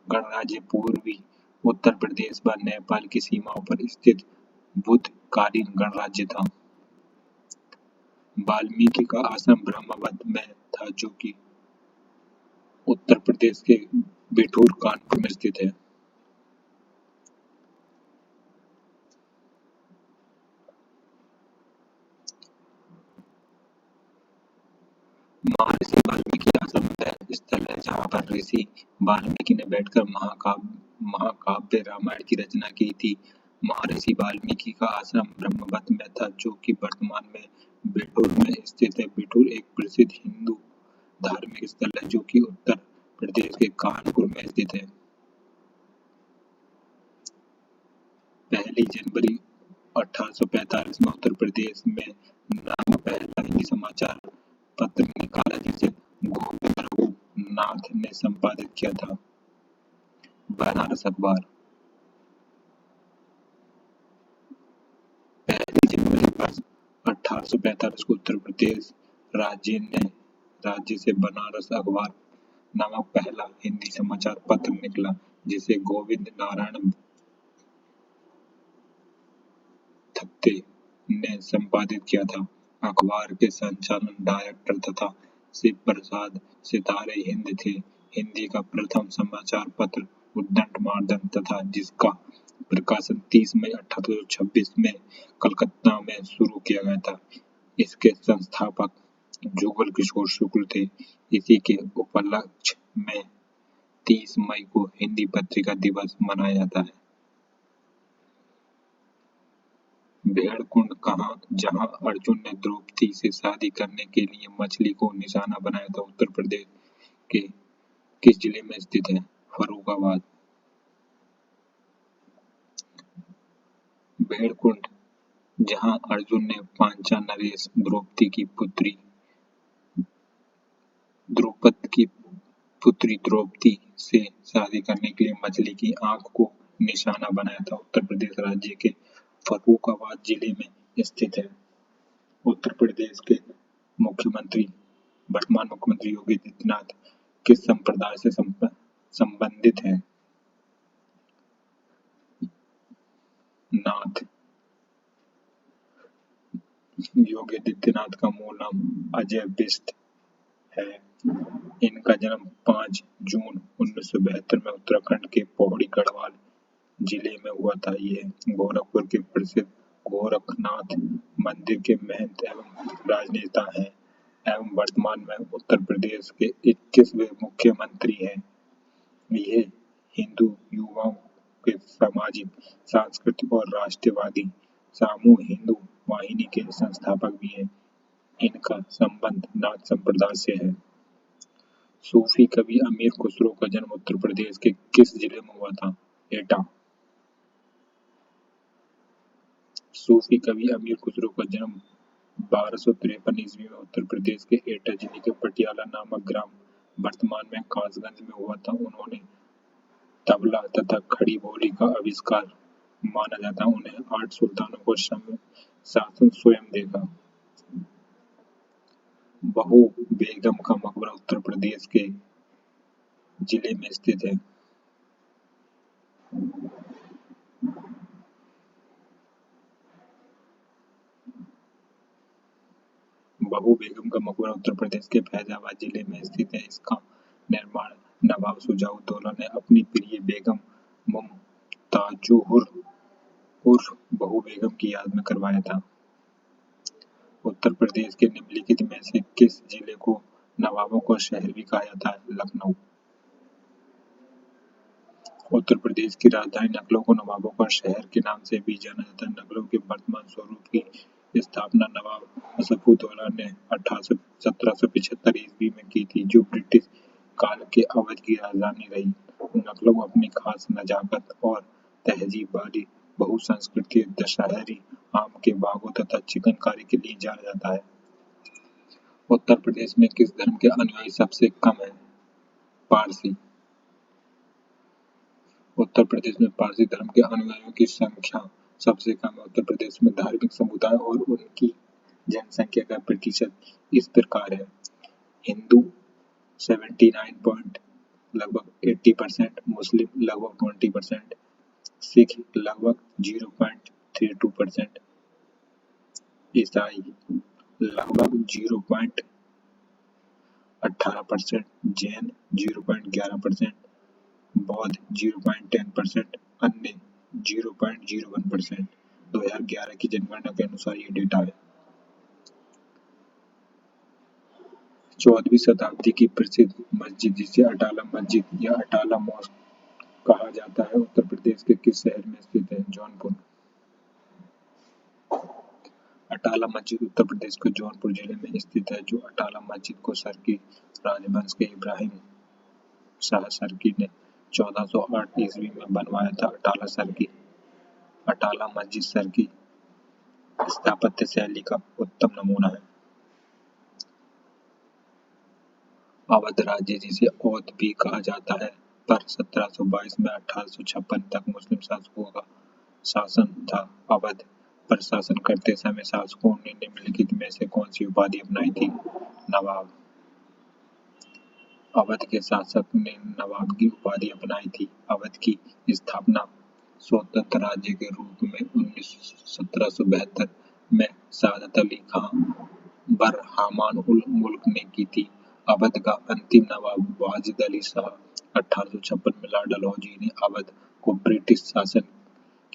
गणराज्य पूर्वी उत्तर प्रदेश व नेपाल की सीमाओं पर स्थित बुद्धकालीन गणराज्य था। वाल्मीकि का आश्रम ब्रह्मवद में था, जो कि उत्तर प्रदेश के बिठूर कानपुर में स्थित है। महर्षि वाल्मीकि आश्रम वह स्थल है जहाँ पर ऋषि वाल्मीकि ने बैठकर महाकाव्य रामायण की रचना की थी। महर्षि वाल्मीकि का आश्रम ब्रह्मवद में था, जो कि वर्तमान में बिठूर में स्थित है। बिठूर एक प्रसिद्ध हिंदू धार्मिक स्थल है, जो कि उत्तर प्रदेश के कानपुर में स्थित है। 1 जनवरी 1845 में उत्तर प्रदेश में नामक पहला हिंदी समाचार पत्र निकाला, जिसे गोविंद रघुनाथ ने संपादित किया था। बनारस अखबार। 1 जनवरी वर्ष 1845 को उत्तर प्रदेश राज्य से बनारस अखबार नामक पहला हिंदी समाचार पत्र निकला, जिसे गोविंद नारायण थत्ते ने संपादित किया था। अखबार के संचालन डायरेक्टर तथा शिव प्रसाद सितारे हिंद थे। हिंदी का प्रथम समाचार पत्र उद्दंड मार्दन तथा जिसका प्रकाशन 30 मई 1826 में कलकत्ता में शुरू किया गया था। इसके संस्थापक जुगल किशोर शुक्ल थे। इसी के उपलक्ष्य में 30 मई को हिंदी पत्रिका दिवस मनाया जाता है। भेड़कुंड कहाँ जहां अर्जुन ने द्रौपदी से शादी करने के लिए मछली को निशाना बनाया था, उत्तर प्रदेश के किस जिले में स्थित है? फर्रुखाबाद। भेड़कुंड जहां अर्जुन ने पांचाल नरेश द्रौपदी से शादी करने के लिए मछली की आंख को निशाना बनाया था, उत्तर प्रदेश राज्य के फर्रुखाबाद जिले में स्थित है। उत्तर प्रदेश के वर्तमान मुख्यमंत्री योगी आदित्यनाथ किस संप्रदाय से संबंधित हैं? नाथ। योगी आदित्यनाथ का मूल नाम अजय बिष्ट है। इनका जन्म 5 जून 1972 में उत्तराखंड के पौड़ी गढ़वाल जिले में हुआ था। ये गोरखपुर के प्रसिद्ध गोरखनाथ मंदिर के महंत एवं राजनेता हैं एवं वर्तमान में उत्तर प्रदेश के 21वें मुख्यमंत्री हैं। ये हिंदू युवाओं के सामाजिक, सांस्कृतिक और राष्ट्रवादी समूह हिंदू वाहिनी के संस्थापक भी हैं। इनका संबंध नाथ संप्रदाय से है। सूफी कवि अमीर खुसरो का जन्म उत्तर प्रदेश के किस जिले में हुआ था? एटा। सूफी कवि अमीर खुसरो का जन्म 1253 ईस्वी में उत्तर प्रदेश के एटा जिले के पटियाला नामक ग्राम वर्तमान में कासगंज में हुआ था। उन्होंने तबला तथा खड़ी बोली का आविष्कार माना जाता है। उन्हें 8 सुल्तानों को शासन स्वयं देगा। बहू बेगम का मकबरा उत्तर प्रदेश के जिले में स्थित है। बहू बेगम का मकबरा उत्तर प्रदेश के फैजाबाद जिले में स्थित है। इसका निर्माण नवाब शुजाउद्दौला ने अपनी प्रिय बेगम मुमताजुर उर्फ बहू बेगम की याद में करवाया था। उत्तर प्रदेश के निम्नलिखित में से किस जिले को नवाबों का शहर भी कहा जाता है? लखनऊ। उत्तर प्रदेश की राजधानी लखनऊ को नवाबों का शहर के नाम से भी जाना जाता है। लखनऊ के वर्तमान स्वरूप की स्थापना नवाब असफउद्दौला ने 1775 ईस्वी में की थी, जो ब्रिटिश काल के अवध की राजधानी रही। लखनऊ अपनी खास नजाकत और तहजीब वाली बहुसंस्कृतीय दशहरी आम के बागों तथा चिकनकारी के लिए जाना जाता है। उत्तर प्रदेश में किस धर्म के अनुयायी सबसे कम हैं? पारसी। उत्तर प्रदेश में पारसी धर्म के अनुयायियों की संख्या सबसे कम है। उत्तर प्रदेश में धार्मिक समुदाय और उनकी जनसंख्या का प्रतिशत इस प्रकार है: हिंदू 79 लगभग 80%, मुस्लिम लगभग 20%, सिख लगभग 0.32%, ईसाई लगभग 0.18%, जैन 0.11%, बौद्ध 0.10%, अन्य 0.01%। 2011 की जनगणना के अनुसार ये डेटा है। 14वीं शताब्दी की प्रसिद्ध मस्जिद जिसे अटाला मस्जिद या अटाला मॉस्क कहा जाता है, उत्तर प्रदेश के किस शहर में स्थित है? जौनपुर। अटाला मस्जिद उत्तर प्रदेश के जौनपुर जिले में स्थित है। जो अटाला मस्जिद को सरकी राजवंश के इब्राहिम शाह सरकी ने 1408 ईस्वी में बनवाया था। अटाला मस्जिद सरकी स्थापत्य शैली का उत्तम नमूना है। अवध राज्य, जिसे औध भी कहा जाता है, पर 1722 में 1856 तक मुस्लिम शासकों का शासन था। अवध पर शासन करते समय शासकों ने निम्नलिखित में से कौन सी उपाधि अपनाई थी? नवाब। अवध के शासक ने नवाब की उपाधि अपनाई थी। अवध की स्थापना स्वतंत्र राज्य के रूप में 1772 में सादत अली खां बरहामान उल मुल्क ने की थी। अवध का अंतिम नवाब वाजिद अली शाह 1856 में लॉर्ड डलहौजी ने अवध को ब्रिटिश शासन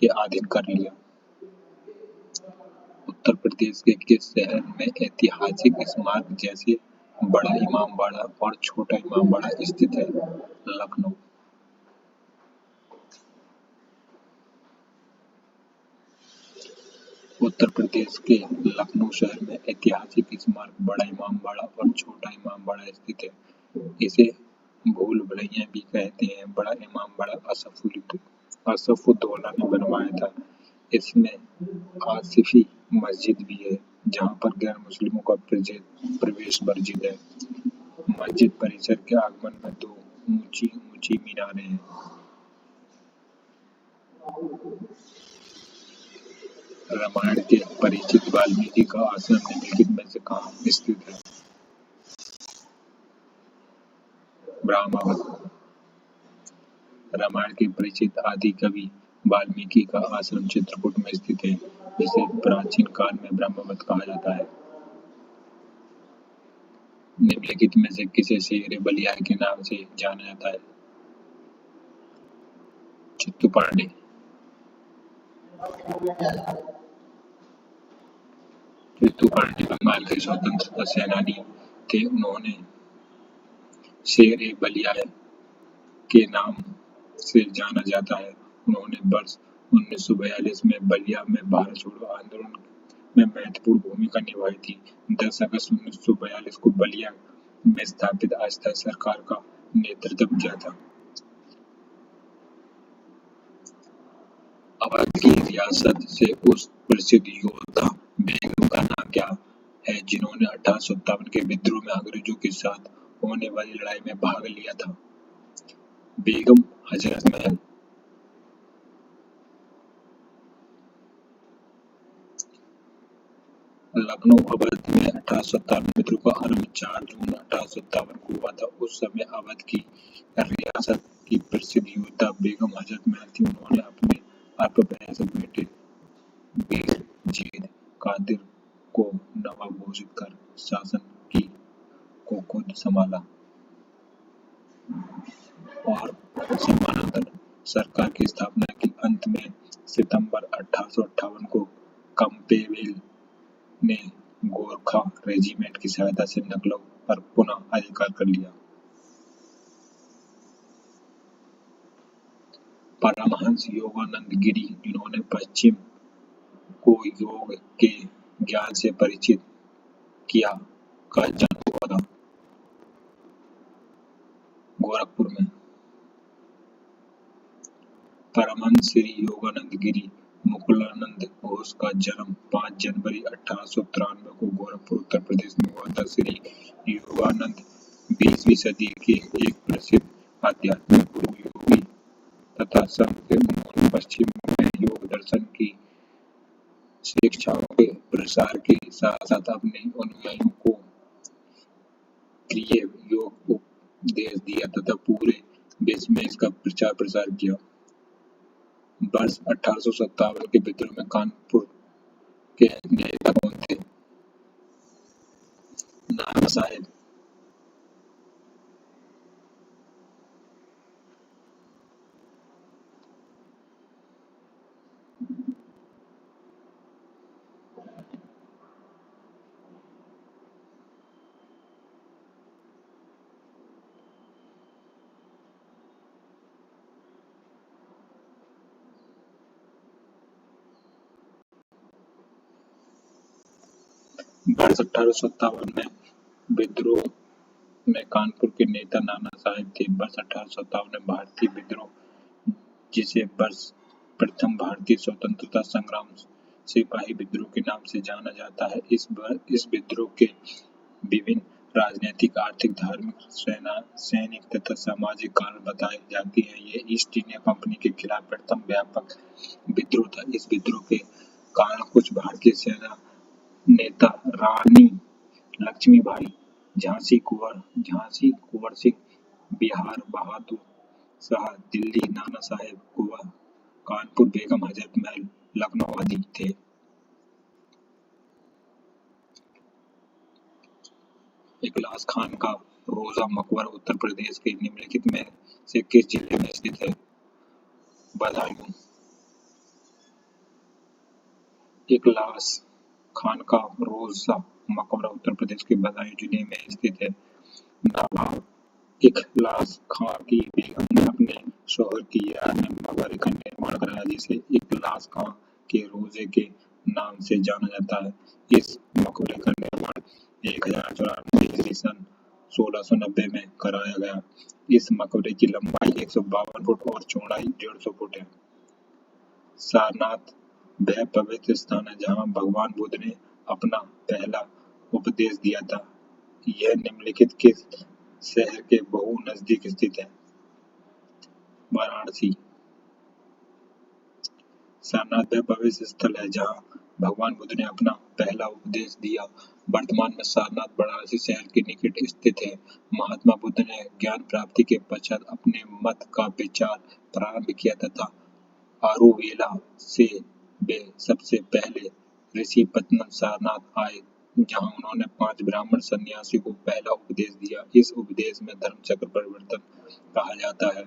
के अधीन कर लिया। उत्तर प्रदेश के किस शहर में ऐतिहासिक स्मारक जैसे बड़ा इमामबाड़ा और छोटा इमामबाड़ा स्थित है? लखनऊ। उत्तर प्रदेश के लखनऊ शहर में ऐतिहासिक स्मारक बड़ा इमामबाड़ा और छोटा इमामबाड़ा स्थित है। इसे भूल भुलैया भी कहते हैं। बड़ा इमामबाड़ा असफुद्दौला ने बनवाया था। इसमें आसिफी मस्जिद भी है, जहां पर गैर मुस्लिमों का प्रवेश वर्जित है। मस्जिद परिसर के आंगन में दो ऊंची ऊंची मीनारें हैं। रामायण के परिचित वाल्मीकि का आश्रम निम्नलिखित में से कहाँ स्थित है? ब्रह्मावत। रामायण के परिचित आदि कवि वाल्मीकि का आश्रम चित्रकूट में स्थित है, जिसे प्राचीन काल में ब्रह्मावत कहा जाता है। निम्नलिखित में से किसे शेर बलिया के नाम से जाना जाता है? चित्तू पांडे। चित्तू पांडे बंगाल के स्वतंत्रता सेनानी थे। उन्होंने शेर बलिया के नाम से जाना जाता है। उन्होंने वर्ष 1942 में बलिया में भारत छोड़ो आंदोलन में महत्वपूर्ण भूमिका निभाई थी। 10 अगस्त 1942 को बलिया में स्थापित अस्थायी सरकार का नेतृत्व किया था। अवध की रियासत से उस प्रसिद्ध योद्धा बेगम का नाम क्या है, जिन्होंने 1857 के विद्रोह में अंग्रेजों के साथ होने वाली लड़ाई में भाग लिया था? बेगम हजरत महल। लखनऊ अवध में 1857 विद्रोह का आरंभ 4 जून 1857 को हुआ था। उस समय अवध की रियासत की प्रसिद्ध योद्धा बेगम हजरत महल थी। उन्होंने अपने अल्पवयस्क बेटे बेरजीद कादिर को नवाब घोषित कर शासन को खुद संभाला और सम्मानांतर सरकार की स्थापना की। अंत में सितंबर 1858 को कैंपबेल ने गोरखा रेजिमेंट की सहायता से लखनऊ पर पुनः अधिकार कर लिया। परमहंस योगानंद गिरी, जिन्होंने पश्चिम को योग के ज्ञान से परिचित किया, का जन्म हुआ था? गोरखपुर में। परमहंस श्री योगानंद गिरी मुकुलानंद घोष का जन्म 5 जनवरी 1893 को गोरखपुर उत्तर प्रदेश में हुआ था। श्री योगानंद 20वीं सदी के एक प्रसिद्ध आध्यात्मिक गुरु, योगी तथा संत थे। उन्होंने पश्चिम में योग दर्शन की शिक्षाओं के प्रसार के साथ साथ अपने अनुयायियों को क्रिय योग उपदेश दिया तथा पूरे विश्व में इसका प्रचार प्रसार किया। वर्ष 1857 के विद्रोह में कानपुर के नेता कौन थे? नाना साहेब। वर्ष 1857 में विद्रोह में कानपुर के नेता नाना साहेब थे। वर्ष 1857 में भारतीय विद्रोह, जिसे वर्ष प्रथम भारतीय स्वतंत्रता संग्राम सिपाही विद्रोह के नाम से जाना जाता है। इस विद्रोह के विभिन्न राजनीतिक, आर्थिक, धार्मिक, सैनिक तथा सामाजिक कारण बताए जाते हैं। ये ईस्ट इंडिया कंपनी के खिलाफ प्रथम व्यापक विद्रोह था। इस विद्रोह के कारण कुछ भारतीय सेना नेता रानी लक्ष्मीबाई, झांसी कुंवर सिंह, बिहार बहादुर शाह, दिल्ली नाना साहेब, कानपुर बेगम हजरत महल, लखनऊ आदि थे। इखलास खान का रोजा मकबरा उत्तर प्रदेश के निम्नलिखित में से किस जिले में स्थित है? बदायूं। इखलास खान का रोजा मकबरा उत्तर प्रदेश के बदायूं जिले में स्थित है। नवाब इखलास खां की बेगम ने अपने शौहर की याद में मकबरे का निर्माण कराया, जिसे इखलास खां के रोजे के नाम से जाना जाता है। इस मकबरे का निर्माण 1094 ईस्वी सन 1690 में कराया गया। इस मकबरे की लंबाई 152 फुट और चौड़ाई 150 फुट है। सारनाथ वह पवित्र स्थान है जहाँ भगवान बुद्ध ने अपना पहला उपदेश दिया था। यह निम्नलिखित किस शहर के बहु नजदीक स्थित है? वाराणसी। सारनाथ वह पवित्र स्थल है जहाँ भगवान बुद्ध ने अपना पहला उपदेश दिया। वर्तमान में सारनाथ वाराणसी शहर के निकट स्थित है। महात्मा बुद्ध ने ज्ञान प्राप्ति के पश्चात अपने मत का विचार प्रारंभ किया तथा आरुवेला से वे सबसे पहले ऋषिपत्तनम सारनाथ आए, जहां उन्होंने 5 ब्राह्मण सन्यासी को पहला उपदेश दिया। इस उपदेश में धर्मचक्र परिवर्तन कहा जाता है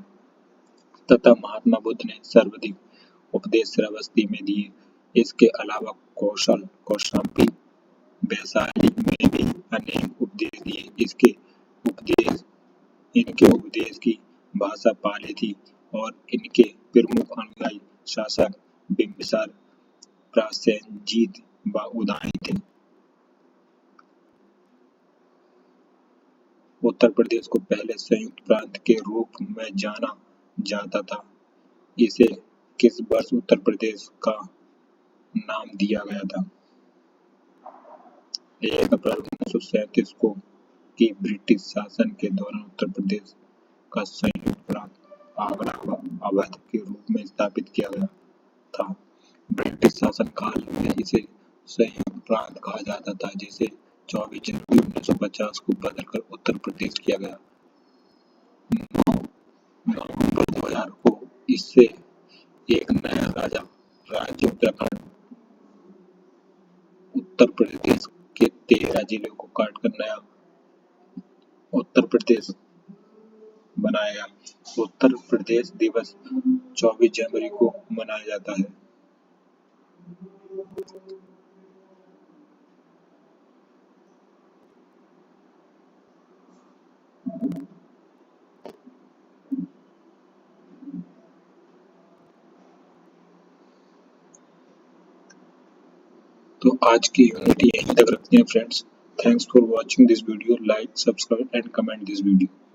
तथा महात्मा बुद्ध ने सर्वाधिक उपदेश श्रावस्ती में दिए। इसके अलावा कौशल, कौशाम्बी, वैशाली में भी अनेक उपदेश दिए। इनके उपदेश की भाषा पाली थी और इनके प्रमुख अनुयायी शासक बिम्बिसार, प्रसेनजीत व उदयन थे। उत्तर प्रदेश को पहले संयुक्त प्रांत के रूप में जाना जाता था। इसे किस वर्ष उत्तर प्रदेश का नाम दिया गया था? 1 अप्रैल 1937 को की ब्रिटिश शासन के दौरान उत्तर प्रदेश का संयुक्त प्रांत आगरा व अवध के रूप में स्थापित किया गया था। ब्रिटिश शासन काल में इसे संयुक्त प्रांत कहा जाता था, जिसे 24 जनवरी 1950 को बदलकर उत्तर प्रदेश किया गया। नवंबर 2000 को इससे एक नया राज्य उत्तर प्रदेश के 13 जिलों को काटकर नया उत्तर प्रदेश बनाया गया। उत्तर प्रदेश दिवस 24 जनवरी को मनाया जाता है। तो आज की यूनिट यहीं तक रखते हैं friends. Thanks for watching this video. Like, subscribe and comment this video.